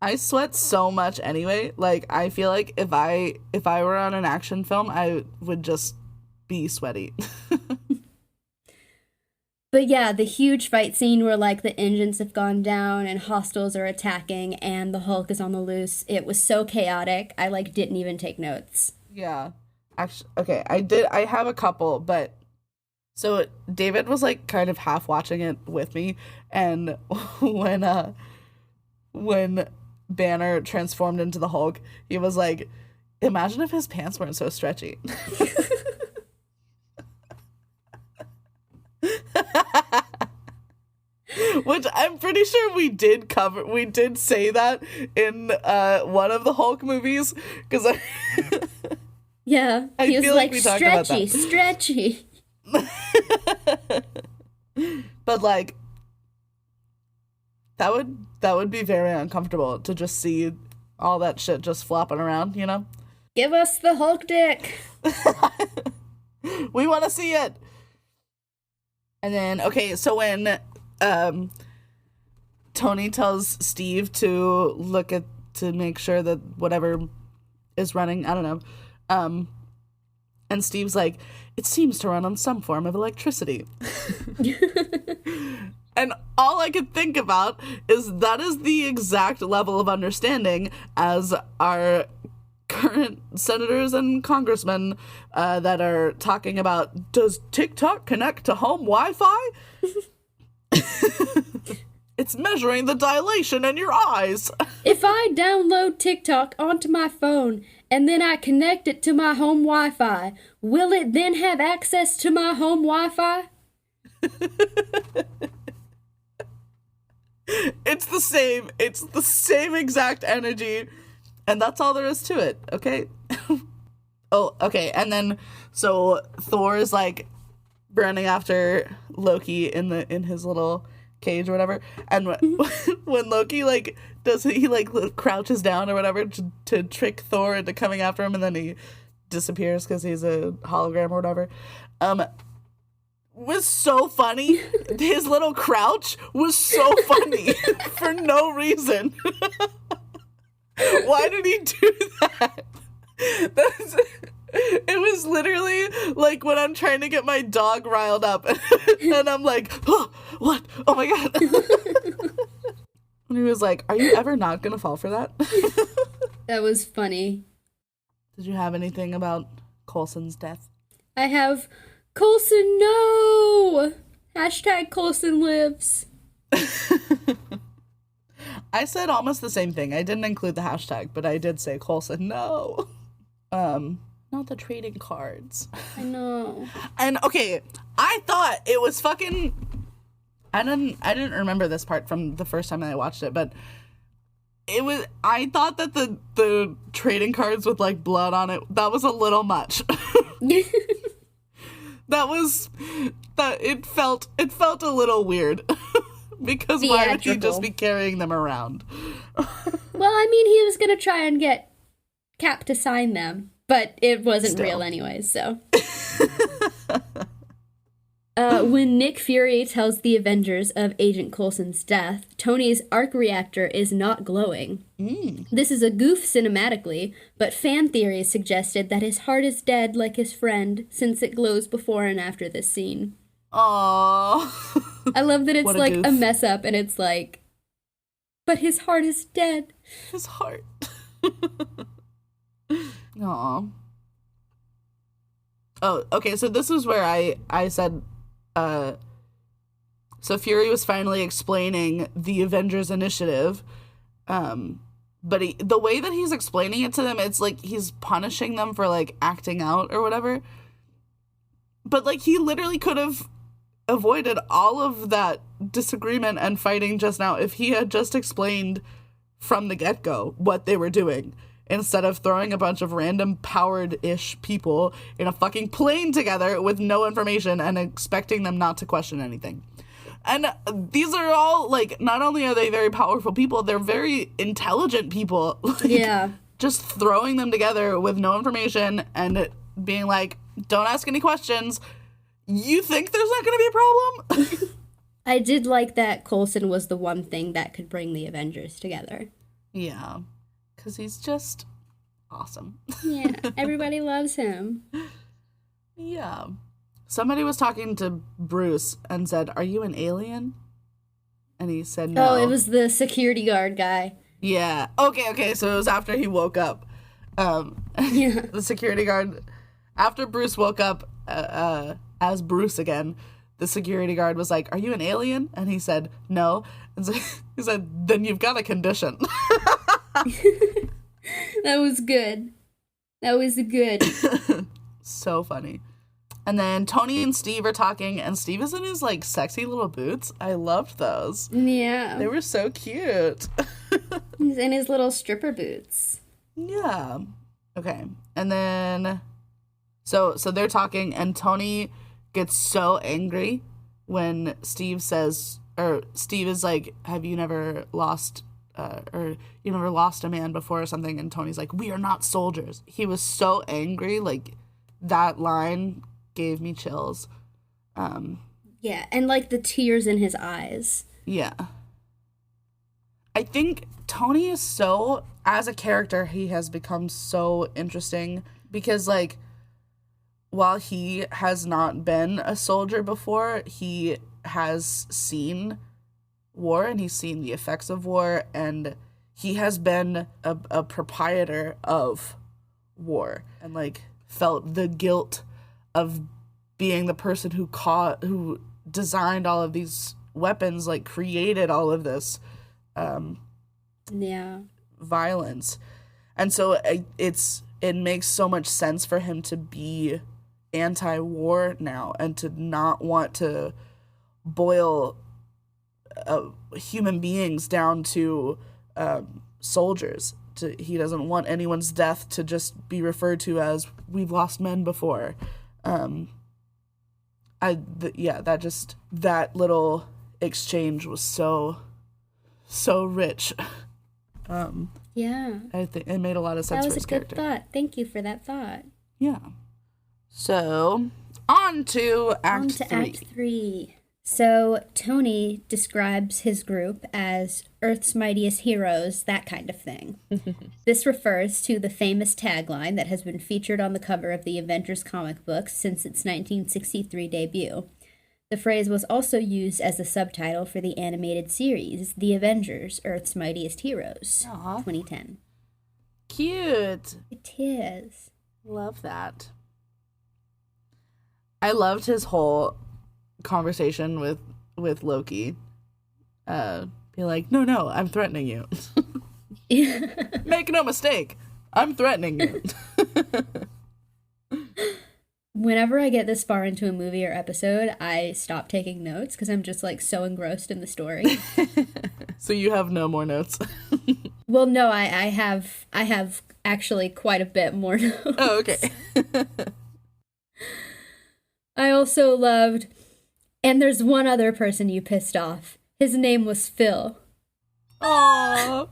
Speaker 2: I sweat so much anyway. Like, I feel like if I were on an action film, I would just be sweaty.
Speaker 1: But yeah, the huge fight scene where, like, the engines have gone down and hostiles are attacking and the Hulk is on the loose, it was so chaotic, I, like, didn't even take notes.
Speaker 2: Yeah. Actually, okay, I have a couple, but... So, David was, like, kind of half watching it with me, and when Banner transformed into the Hulk, he was like, imagine if his pants weren't so stretchy. Which I'm pretty sure we did say that in one of the Hulk movies, because
Speaker 1: Yeah, he was
Speaker 2: feel
Speaker 1: like,
Speaker 2: we talked about
Speaker 1: stretchy,
Speaker 2: that.
Speaker 1: stretchy.
Speaker 2: But like that would be very uncomfortable to just see all that shit just flopping around, you know?
Speaker 1: Give us the Hulk dick.
Speaker 2: We want to see it. And then, okay, so when Tony tells Steve to to make sure that whatever is running, I don't know, and Steve's like, it seems to run on some form of electricity. And all I could think about is that is the exact level of understanding as our current senators and congressmen that are talking about, does TikTok connect to home Wi-Fi? It's measuring the dilation in your eyes.
Speaker 1: If I download TikTok onto my phone and then I connect it to my home Wi-Fi, will it then have access to my home Wi-Fi?
Speaker 2: It's the same exact energy, and that's all there is to it, okay? Oh, okay, and then, so Thor is, like, running after Loki in his little cage or whatever, and when Loki, like, crouches down or whatever to trick Thor into coming after him, and then he disappears because he's a hologram or whatever, was so funny. His little crouch was so funny for no reason. Why did he do that? It was literally like when I'm trying to get my dog riled up and I'm like, oh, what? Oh my God. And he was like, are you ever not gonna fall for that?
Speaker 1: That was funny.
Speaker 2: Did you have anything about Coulson's death?
Speaker 1: I have Coulson, no! Hashtag Coulson lives.
Speaker 2: I said almost the same thing. I didn't include the hashtag, but I did say Coulson, no. Not the trading cards.
Speaker 1: I know.
Speaker 2: And okay, I thought it was fucking... I didn't remember this part from the first time that I watched it, but I thought that the trading cards with like blood on it, that was a little much. It felt a little weird. Because why would he just be carrying them around?
Speaker 1: Well, I mean, he was gonna try and get Cap to sign them, but it wasn't real anyways, so. When Nick Fury tells the Avengers of Agent Coulson's death, Tony's arc reactor is not glowing. This is a goof cinematically, but fan theories suggested that his heart is dead like his friend, since it glows before and after this scene.
Speaker 2: Aww.
Speaker 1: I love that it's like a mess up and it's like, but his heart is dead.
Speaker 2: His heart. Aww. Oh, okay, so this was where I said, so Fury was finally explaining the Avengers initiative, but the way that he's explaining it to them, it's like he's punishing them for, like, acting out or whatever. But, like, he literally could have avoided all of that disagreement and fighting just now if he had just explained from the get-go what they were doing, instead of throwing a bunch of random powered-ish people in a fucking plane together with no information and expecting them not to question anything. And these are all, like, not only are they very powerful people, they're very intelligent people. Like,
Speaker 1: yeah.
Speaker 2: Just throwing them together with no information and being like, don't ask any questions. You think there's not going to be a problem?
Speaker 1: I did like that Coulson was the one thing that could bring the Avengers together.
Speaker 2: Yeah. Because he's just awesome.
Speaker 1: Yeah, everybody loves him.
Speaker 2: Yeah. Somebody was talking to Bruce and said, are you an alien? And he said no.
Speaker 1: Oh, it was the security guard guy.
Speaker 2: Yeah. Okay, so it was after he woke up.
Speaker 1: Yeah.
Speaker 2: The security guard, after Bruce woke up as Bruce again, the security guard was like, are you an alien? And he said, no. And so he said, then you've got a condition.
Speaker 1: That was good. That was good.
Speaker 2: So funny. And then Tony and Steve are talking, and Steve is in his, like, sexy little boots. I loved those.
Speaker 1: Yeah.
Speaker 2: They were so cute.
Speaker 1: He's in his little stripper boots.
Speaker 2: Yeah. Okay. And then, so they're talking, and Tony gets so angry when Steve says, or Steve is like, have you never lost, or you never lost a man before or something? And Tony's like, we are not soldiers. He was so angry, like, that line gave me chills.
Speaker 1: Yeah, and like the tears in his eyes.
Speaker 2: Yeah. I think Tony is so, as a character, he has become so interesting because, like, while he has not been a soldier before, he has seen war and he's seen the effects of war, and he has been a proprietor of war and, like, felt the guilt of being the person who designed all of these weapons, like, created all of this violence. And so it makes so much sense for him to be anti-war now and to not want to boil human beings down to soldiers. He doesn't want anyone's death to just be referred to as we've lost men before. That little exchange was so rich.
Speaker 1: Yeah.
Speaker 2: I think it made a lot of sense for his character.
Speaker 1: That was a good thought. Thank you for that thought.
Speaker 2: Yeah. So, on to Act
Speaker 1: 3. So, Tony describes his group as Earth's mightiest heroes, that kind of thing. This refers to the famous tagline that has been featured on the cover of the Avengers comic books since its 1963 debut. The phrase was also used as the subtitle for the animated series, The Avengers, Earth's Mightiest Heroes, 2010.
Speaker 2: Cute.
Speaker 1: It is.
Speaker 2: Love that. I loved his whole conversation with Loki. Be like, no, I'm threatening you. Make no mistake, I'm threatening you.
Speaker 1: Whenever I get this far into a movie or episode, I stop taking notes because I'm just, like, so engrossed in the story.
Speaker 2: So you have no more notes?
Speaker 1: Well, no, I have actually quite a bit more notes.
Speaker 2: Oh, okay.
Speaker 1: I also loved, and there's one other person you pissed off. His name was Phil.
Speaker 2: Aww.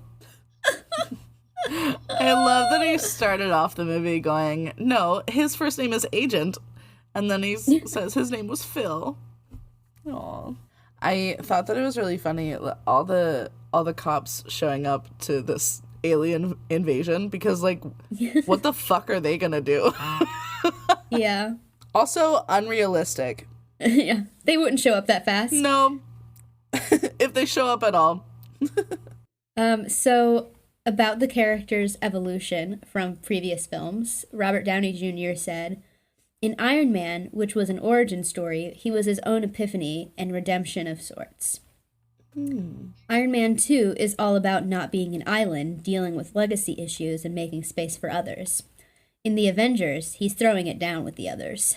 Speaker 2: I love that he started off the movie going, no, his first name is Agent, and then he says his name was Phil. Aww. I thought that it was really funny, all the cops showing up to this alien invasion, because, like, what the fuck are they gonna do?
Speaker 1: Yeah.
Speaker 2: Also, unrealistic.
Speaker 1: Yeah, they wouldn't show up that fast.
Speaker 2: No. If they show up at all.
Speaker 1: So, about the character's evolution from previous films, Robert Downey Jr. said, "In Iron Man, which was an origin story, he was his own epiphany and redemption of sorts. Iron Man 2 is all about not being an island, dealing with legacy issues and making space for others. In the Avengers, he's throwing it down with the others."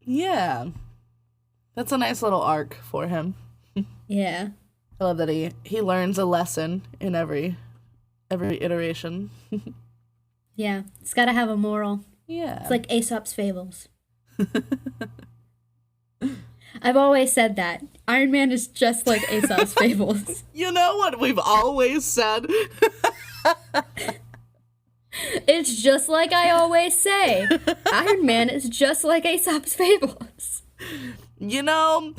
Speaker 2: Yeah. That's a nice little arc for him.
Speaker 1: Yeah.
Speaker 2: I love that he learns a lesson in every iteration.
Speaker 1: Yeah. It's got to have a moral.
Speaker 2: Yeah.
Speaker 1: It's like Aesop's Fables. I've always said that. Iron Man is just like Aesop's Fables.
Speaker 2: You know what we've always said?
Speaker 1: It's just like I always say. Iron Man is just like Aesop's Fables.
Speaker 2: You know,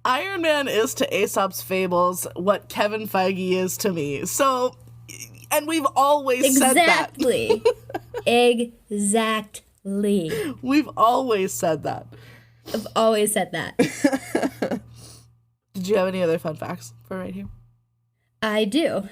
Speaker 2: Iron Man is to Aesop's Fables what Kevin Feige is to me. So, and we've always said that.
Speaker 1: Exactly.
Speaker 2: We've always said that.
Speaker 1: I've always said that.
Speaker 2: Did you have any other fun facts for right here?
Speaker 1: I do.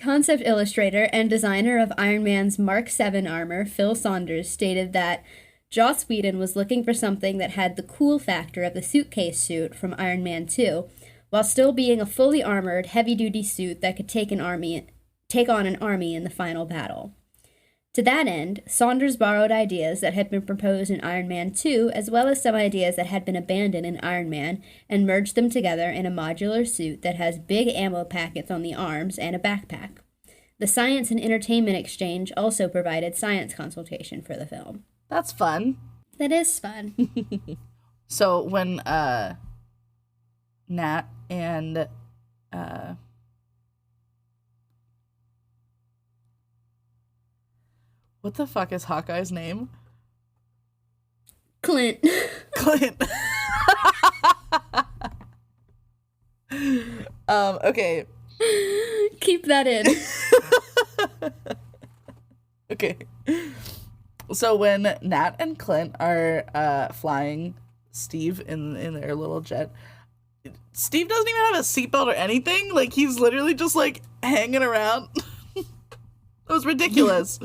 Speaker 1: Concept illustrator and designer of Iron Man's Mark 7 armor, Phil Saunders, stated that Joss Whedon was looking for something that had the cool factor of the suitcase suit from Iron Man 2, while still being a fully armored, heavy-duty suit that could take on an army in the final battle. To that end, Saunders borrowed ideas that had been proposed in Iron Man 2, as well as some ideas that had been abandoned in Iron Man, and merged them together in a modular suit that has big ammo packets on the arms and a backpack. The Science and Entertainment Exchange also provided science consultation for the film.
Speaker 2: That's fun.
Speaker 1: That is fun.
Speaker 2: So when Nat and what the fuck is Hawkeye's name?
Speaker 1: Clint.
Speaker 2: Clint. Okay.
Speaker 1: Keep that in.
Speaker 2: Okay. So when Nat and Clint are flying Steve in their little jet, Steve doesn't even have a seatbelt or anything. Like, he's literally just, like, hanging around. It was ridiculous.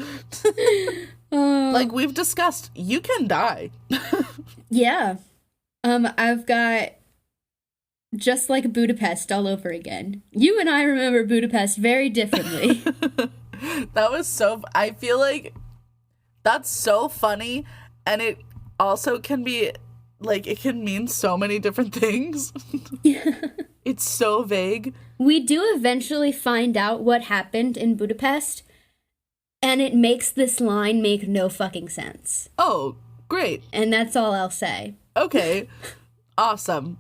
Speaker 2: Like, we've discussed, you can die.
Speaker 1: Yeah. I've got Just Like Budapest all over again. You and I remember Budapest very differently.
Speaker 2: That was so... I feel like that's so funny, and it also can be... Like, it can mean so many different things.
Speaker 1: Yeah.
Speaker 2: It's so vague.
Speaker 1: We do eventually find out what happened in Budapest, and it makes this line make no fucking sense.
Speaker 2: Oh, great.
Speaker 1: And that's all I'll say.
Speaker 2: Okay. Awesome.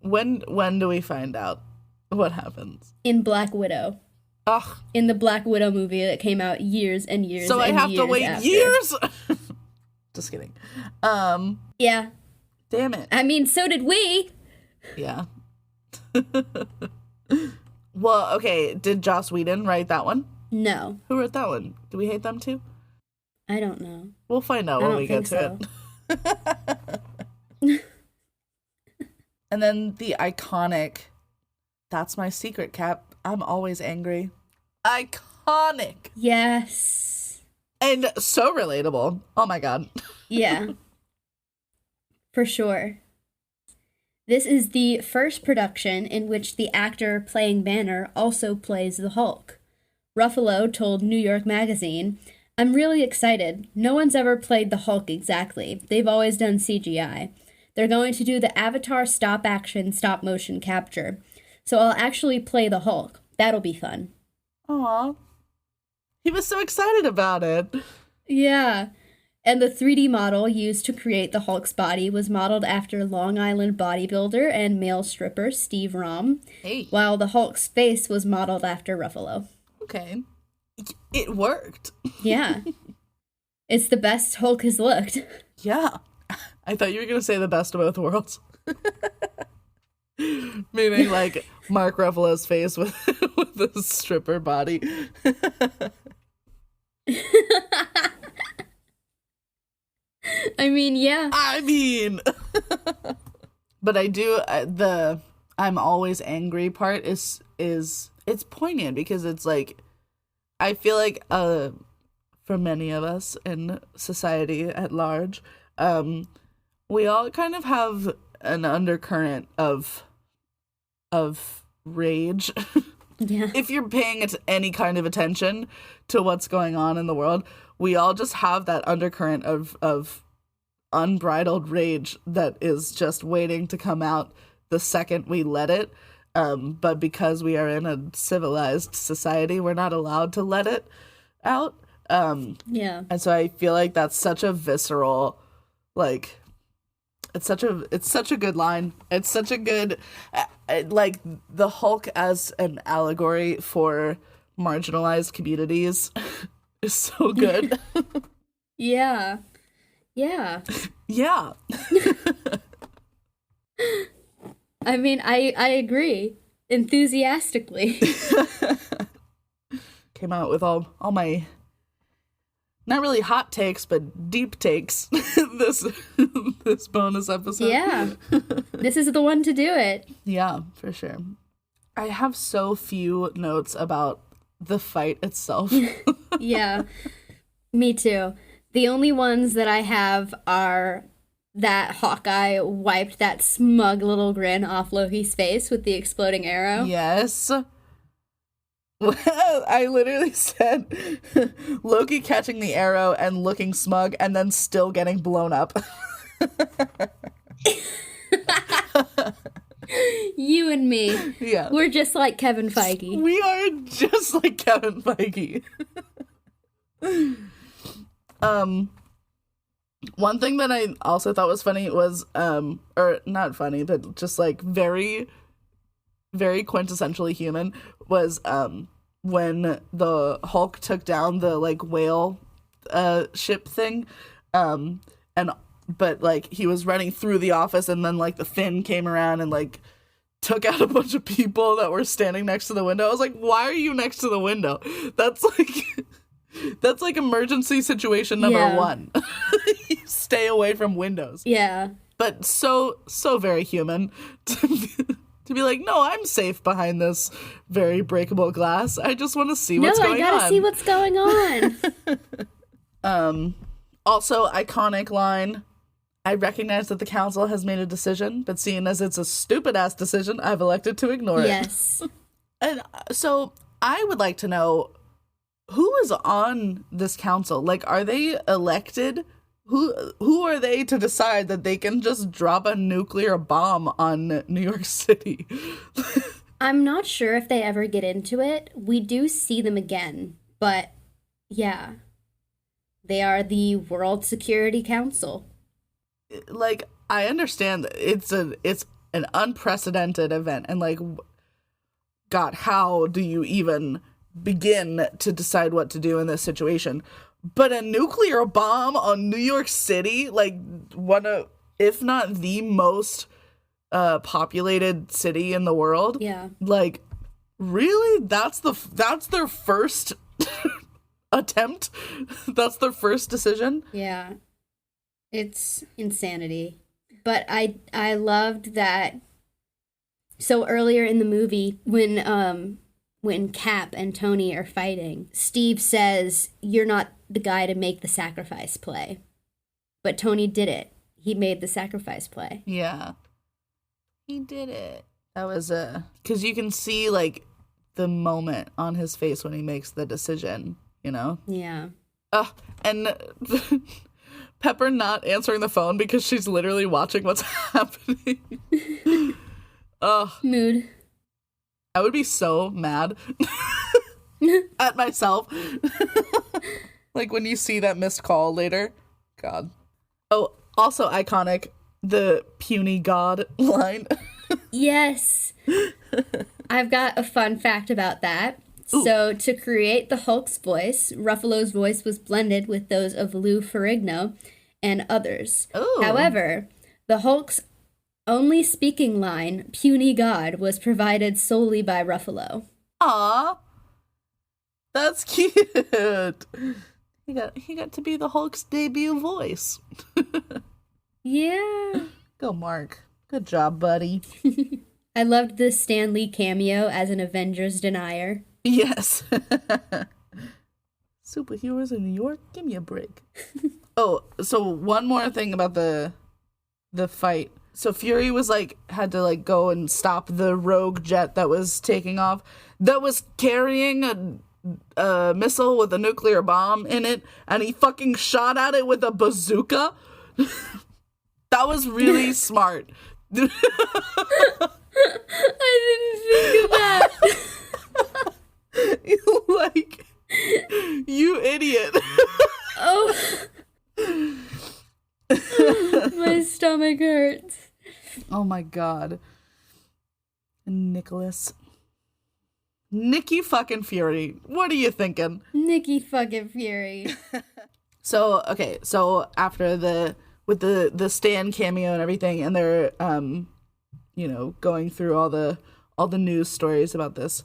Speaker 2: When do we find out what happens?
Speaker 1: In Black Widow.
Speaker 2: Ugh.
Speaker 1: In the Black Widow movie that came out years and years
Speaker 2: So
Speaker 1: and
Speaker 2: I have
Speaker 1: years
Speaker 2: to wait
Speaker 1: after.
Speaker 2: years? Just kidding.
Speaker 1: Yeah.
Speaker 2: Damn it.
Speaker 1: I mean, so did we.
Speaker 2: Yeah. Well, okay, did Joss Whedon write that one?
Speaker 1: No.
Speaker 2: Who wrote that one? Do we hate them too?
Speaker 1: I don't know.
Speaker 2: We'll find out
Speaker 1: I
Speaker 2: when
Speaker 1: don't
Speaker 2: we get
Speaker 1: think
Speaker 2: to it. And then the iconic, that's my secret, Cap. I'm always angry. Iconic.
Speaker 1: Yes.
Speaker 2: And so relatable. Oh my god.
Speaker 1: Yeah. For sure. This is the first production in which the actor playing Banner also plays the Hulk. Ruffalo told New York Magazine, "I'm really excited. No one's ever played the Hulk exactly. They've always done CGI. They're going to do the Avatar stop-action, stop-motion capture. So I'll actually play the Hulk. That'll be fun."
Speaker 2: Aw. He was so excited about it.
Speaker 1: Yeah. And the 3D model used to create the Hulk's body was modeled after Long Island bodybuilder and male stripper Steve Rom,
Speaker 2: Hey.
Speaker 1: while the Hulk's face was modeled after Ruffalo.
Speaker 2: Okay. It worked.
Speaker 1: Yeah. It's the best Hulk has looked.
Speaker 2: Yeah. I thought you were going to say the best of both worlds. Meaning, like, Mark Ruffalo's face with a stripper body.
Speaker 1: I mean, yeah.
Speaker 2: But I do, the I'm always angry part is it's poignant because it's like, I feel like, for many of us in society at large, we all kind of have an undercurrent of rage.
Speaker 1: Yeah.
Speaker 2: If you're paying any kind of attention to what's going on in the world, we all just have that undercurrent of unbridled rage that is just waiting to come out the second we let it. But because we are in a civilized society, we're not allowed to let it out.
Speaker 1: Yeah.
Speaker 2: And so I feel like that's such a visceral, like, it's such a good line. It's such a good, like, the Hulk as an allegory for marginalized communities is so good.
Speaker 1: Yeah. Yeah.
Speaker 2: Yeah.
Speaker 1: I mean, I agree. Enthusiastically.
Speaker 2: Came out with all my, not really hot takes, but deep takes this bonus episode.
Speaker 1: Yeah. This is the one to do it.
Speaker 2: Yeah, for sure. I have so few notes about the fight itself.
Speaker 1: Yeah. Me too. The only ones that I have are that Hawkeye wiped that smug little grin off Loki's face with the exploding arrow.
Speaker 2: Yes. I literally said Loki catching the arrow and looking smug and then still getting blown up.
Speaker 1: You and me.
Speaker 2: Yeah.
Speaker 1: We're just like Kevin Feige.
Speaker 2: We are just like Kevin Feige. One thing that I also thought was funny was, or not funny, but just like very, very quintessentially human was, when the Hulk took down the like whale, ship thing, And but like he was running through the office, and then like the Finn came around and like took out a bunch of people that were standing next to the window. I was like, why are you next to the window? That's like emergency situation number one. Stay away from windows.
Speaker 1: Yeah.
Speaker 2: But so very human to be like, no, I'm safe behind this very breakable glass. I just want to see what's going on.
Speaker 1: No, I gotta see what's going on.
Speaker 2: Also, iconic line. I recognize that the council has made a decision, but seeing as it's a stupid-ass decision, I've elected to ignore it.
Speaker 1: Yes.
Speaker 2: And so I would like to know, who is on this council? Like, are they elected? Who are they to decide that they can just drop a nuclear bomb on New York City?
Speaker 1: I'm not sure if they ever get into it. We do see them again, but yeah. They are the World Security Council.
Speaker 2: Like, I understand that it's an unprecedented event, and like, God, how do you even begin to decide what to do in this situation? But a nuclear bomb on New York City, like one of, if not the most populated city in the world.
Speaker 1: Yeah.
Speaker 2: Like, really? That's their first attempt? That's their first decision?
Speaker 1: Yeah. It's insanity. But I loved that. So earlier in the movie, when Cap and Tony are fighting, Steve says, "You're not the guy to make the sacrifice play." But Tony did it. He made the sacrifice play.
Speaker 2: Yeah. He did it. That was because you can see like the moment on his face when he makes the decision, you know?
Speaker 1: Yeah.
Speaker 2: And Pepper not answering the phone because she's literally watching what's happening.
Speaker 1: Mood.
Speaker 2: I would be so mad at myself. Like when you see that missed call later. God. Oh, also iconic, the puny god line.
Speaker 1: Yes. I've got a fun fact about that. Ooh. So, to create the Hulk's voice, Ruffalo's voice was blended with those of Lou Ferrigno and others. Ooh. However, the Hulk's only speaking line, "Puny God," was provided solely by Ruffalo.
Speaker 2: Aw. That's cute. He got to be the Hulk's debut voice.
Speaker 1: Yeah.
Speaker 2: Go, Mark. Good job, buddy.
Speaker 1: I loved the Stan Lee cameo as an Avengers denier.
Speaker 2: Yes. Superheroes in New York? Give me a break. Oh, so one more thing about the fight. So Fury was like, had to like go and stop the rogue jet that was taking off, that was carrying a missile with a nuclear bomb in it, and he fucking shot at it with a bazooka. That was really smart.
Speaker 1: I didn't think of that.
Speaker 2: Like, you idiot.
Speaker 1: Oh. My stomach hurts.
Speaker 2: Oh my god. Nicky fucking Fury. What are you thinking?
Speaker 1: Nicky fucking Fury.
Speaker 2: So after with the Stan cameo and everything, and they're going through all the news stories about this,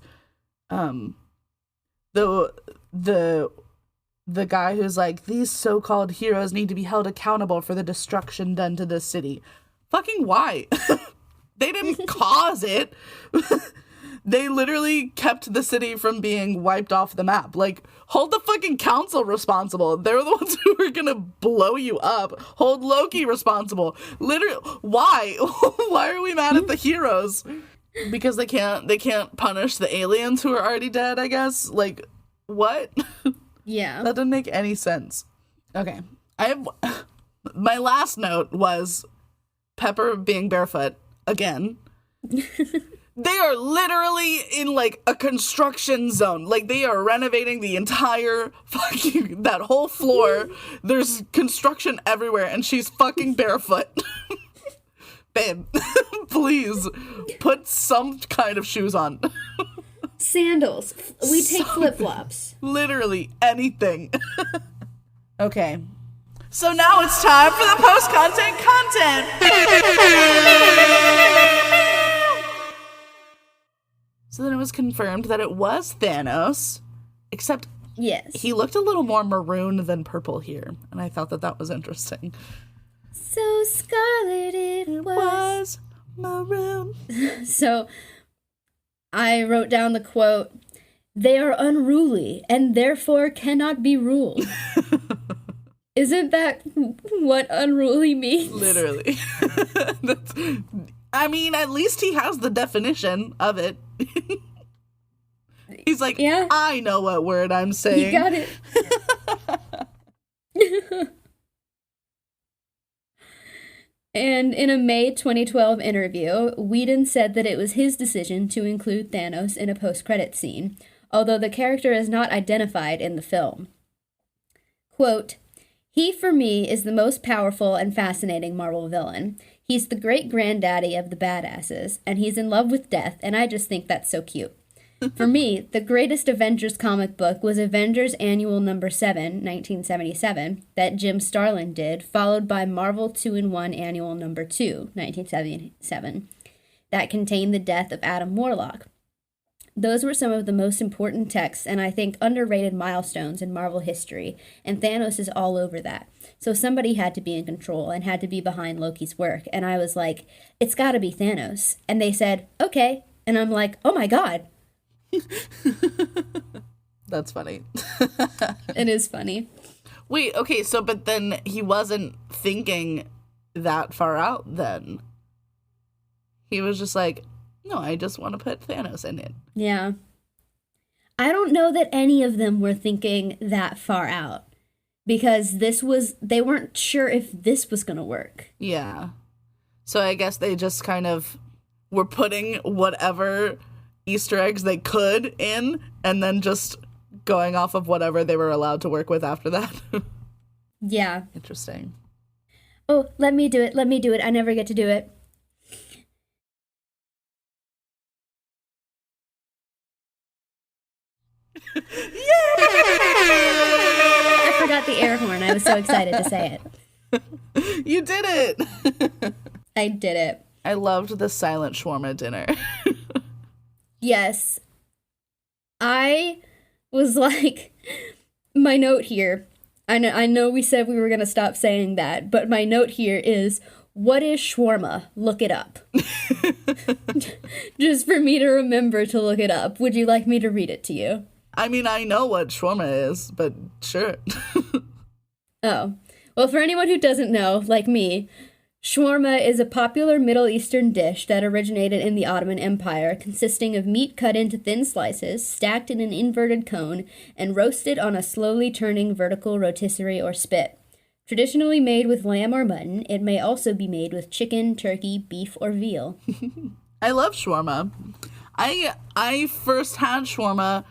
Speaker 2: the guy who's like, these so-called heroes need to be held accountable for the destruction done to this city. Fucking why? They didn't cause it. They literally kept the city from being wiped off the map. Like, hold the fucking council responsible. They're the ones who are gonna blow you up. Hold Loki responsible. Literally, why? Why are we mad at the heroes? Because they can't punish the aliens who are already dead, I guess? Like, what?
Speaker 1: Yeah.
Speaker 2: That doesn't make any sense. Okay. My last note was Pepper being barefoot again. They are literally in like a construction zone. Like, they are renovating the entire fucking, that whole floor. There's construction everywhere, and she's fucking barefoot. Babe, please put some kind of shoes on.
Speaker 1: Sandals. We take flip-flops.
Speaker 2: Literally anything. Okay. So now it's time for the post-content content. So then it was confirmed that it was Thanos, except
Speaker 1: Yes.
Speaker 2: he looked a little more maroon than purple here, and I thought that was interesting.
Speaker 1: So scarlet it was
Speaker 2: maroon.
Speaker 1: So I wrote down the quote, "They are unruly and therefore cannot be ruled." Isn't that what unruly means?
Speaker 2: Literally. I mean, at least he has the definition of it. He's like, yeah. I know what word I'm saying.
Speaker 1: You got it. And in a May 2012 interview, Whedon said that it was his decision to include Thanos in a post-credit scene, although the character is not identified in the film. Quote, "He, for me, is the most powerful and fascinating Marvel villain. He's the great-granddaddy of the badasses, and he's in love with death, and I just think that's so cute. For me, the greatest Avengers comic book was Avengers Annual Number 7, 1977, that Jim Starlin did, followed by Marvel 2-in-1 Annual Number 2, 1977, that contained the death of Adam Warlock. Those were some of the most important texts and I think underrated milestones in Marvel history, and Thanos is all over that. So somebody had to be in control and had to be behind Loki's work, and I was like, it's gotta be Thanos. And they said, okay. And I'm like, oh my god.
Speaker 2: That's funny.
Speaker 1: It is funny.
Speaker 2: Wait, okay, so but then he wasn't thinking that far out then. He was just like, no, I just want to put Thanos in it.
Speaker 1: Yeah. I don't know that any of them were thinking that far out, because they weren't sure if this was going to work.
Speaker 2: Yeah. So I guess they just kind of were putting whatever Easter eggs they could in, and then just going off of whatever they were allowed to work with after that.
Speaker 1: Yeah.
Speaker 2: Interesting.
Speaker 1: Oh, let me do it. I never get to do it. I forgot the air horn. I was so excited to say it.
Speaker 2: You did it.
Speaker 1: I did it.
Speaker 2: I loved the silent shawarma dinner.
Speaker 1: Yes. I was like, my note here, I know we said we were going to stop saying that, but my note here is, what is shawarma? Look it up. Just for me to remember to look it up. Would you like me to read it to you?
Speaker 2: I mean, I know what shawarma is, but sure.
Speaker 1: Oh. Well, for anyone who doesn't know, like me, shawarma is a popular Middle Eastern dish that originated in the Ottoman Empire, consisting of meat cut into thin slices, stacked in an inverted cone, and roasted on a slowly turning vertical rotisserie or spit. Traditionally made with lamb or mutton, it may also be made with chicken, turkey, beef, or veal.
Speaker 2: I love shawarma. I first had shawarma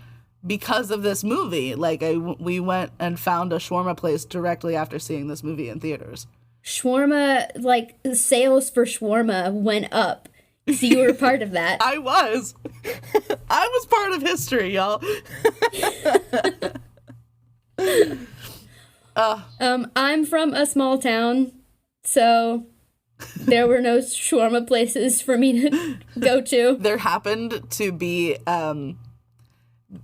Speaker 2: because of this movie. Like, we went and found a shawarma place directly after seeing this movie in theaters.
Speaker 1: Shawarma, like, sales for shawarma went up. So you were part of that.
Speaker 2: I was. I was part of history, y'all.
Speaker 1: I'm from a small town, so there were no shawarma places for me to go to.
Speaker 2: There happened to be,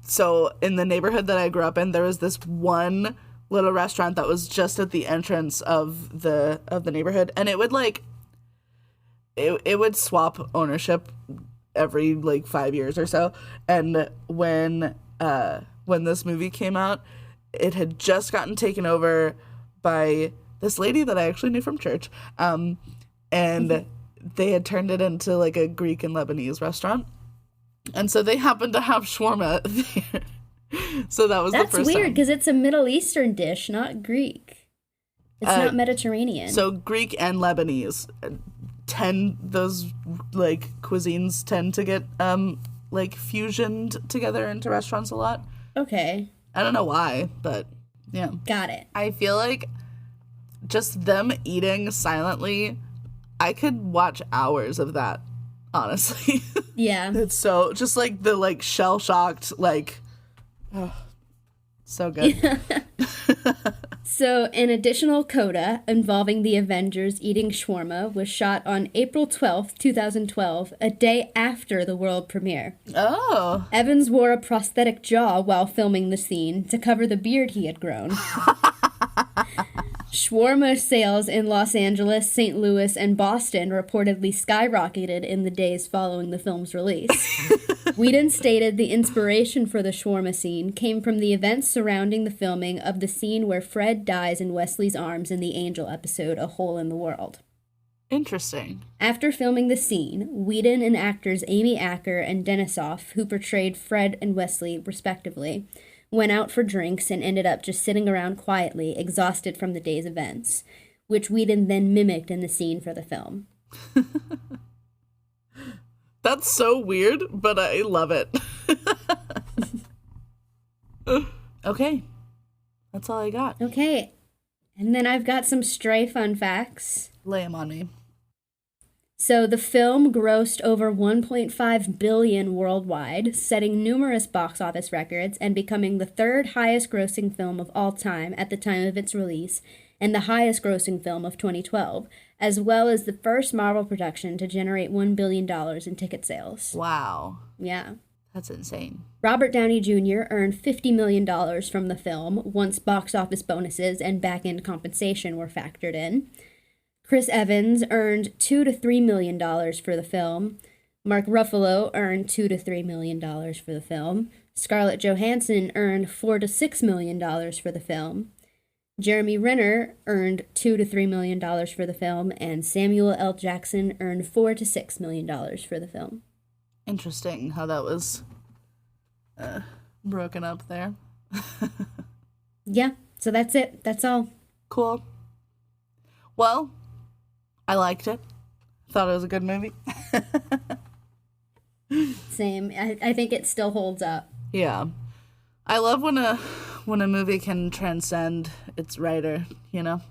Speaker 2: so in the neighborhood that I grew up in, there was this one little restaurant that was just at the entrance of the neighborhood, and it would it would swap ownership every 5 years or so. And when this movie came out, it had just gotten taken over by this lady that I actually knew from church, and they had turned it into a Greek and Lebanese restaurant, and so they happened to have shawarma there. So that's the first time.
Speaker 1: That's weird, because it's a Middle Eastern dish, not Greek. It's not Mediterranean.
Speaker 2: So Greek and Lebanese, those cuisines tend to get fusioned together into restaurants a lot.
Speaker 1: Okay.
Speaker 2: I don't know why, but yeah.
Speaker 1: Got it.
Speaker 2: I feel like just them eating silently, I could watch hours of that, honestly.
Speaker 1: Yeah.
Speaker 2: It's so, just the shell-shocked, oh, so good.
Speaker 1: So, an additional coda involving the Avengers eating shawarma was shot on April 12th, 2012, a day after the world premiere.
Speaker 2: Oh.
Speaker 1: Evans wore a prosthetic jaw while filming the scene to cover the beard he had grown. Shawarma sales in Los Angeles, St. Louis, and Boston reportedly skyrocketed in the days following the film's release. Whedon stated the inspiration for the shawarma scene came from the events surrounding the filming of the scene where Fred dies in Wesley's arms in the Angel episode A Hole in the World.
Speaker 2: Interesting.
Speaker 1: After filming the scene, Whedon and actors Amy Acker and Denisoff, who portrayed Fred and Wesley respectively, went out for drinks and ended up just sitting around quietly, exhausted from the day's events, which Whedon then mimicked in the scene for the film.
Speaker 2: That's so weird, but I love it. Okay. That's all I got.
Speaker 1: Okay. And then I've got some stray fun facts.
Speaker 2: Lay 'em on me.
Speaker 1: So the film grossed over $1.5 billion worldwide, setting numerous box office records and becoming the third highest grossing film of all time at the time of its release and the highest grossing film of 2012, as well as the first Marvel production to generate $1 billion in ticket sales.
Speaker 2: Wow.
Speaker 1: Yeah.
Speaker 2: That's insane.
Speaker 1: Robert Downey Jr. earned $50 million from the film once box office bonuses and back-end compensation were factored in. Chris Evans earned $2 to $3 million for the film. Mark Ruffalo earned $2 to $3 million for the film. Scarlett Johansson earned $4 to $6 million for the film. Jeremy Renner earned $2 to $3 million for the film, and Samuel L. Jackson earned $4 to $6 million for the film.
Speaker 2: Interesting how that was broken up there.
Speaker 1: Yeah, so that's it. That's all.
Speaker 2: Cool. Well, I liked it. Thought it was a good movie.
Speaker 1: Same. I think it still holds up.
Speaker 2: Yeah. I love when a movie can transcend its writer, you know?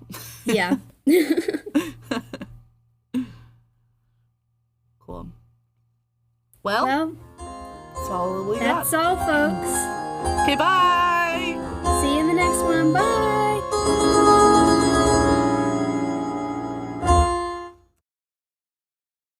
Speaker 1: Yeah.
Speaker 2: Cool. Well, that's all we got.
Speaker 1: That's all, folks.
Speaker 2: Okay, bye!
Speaker 1: See you in the next one. Bye!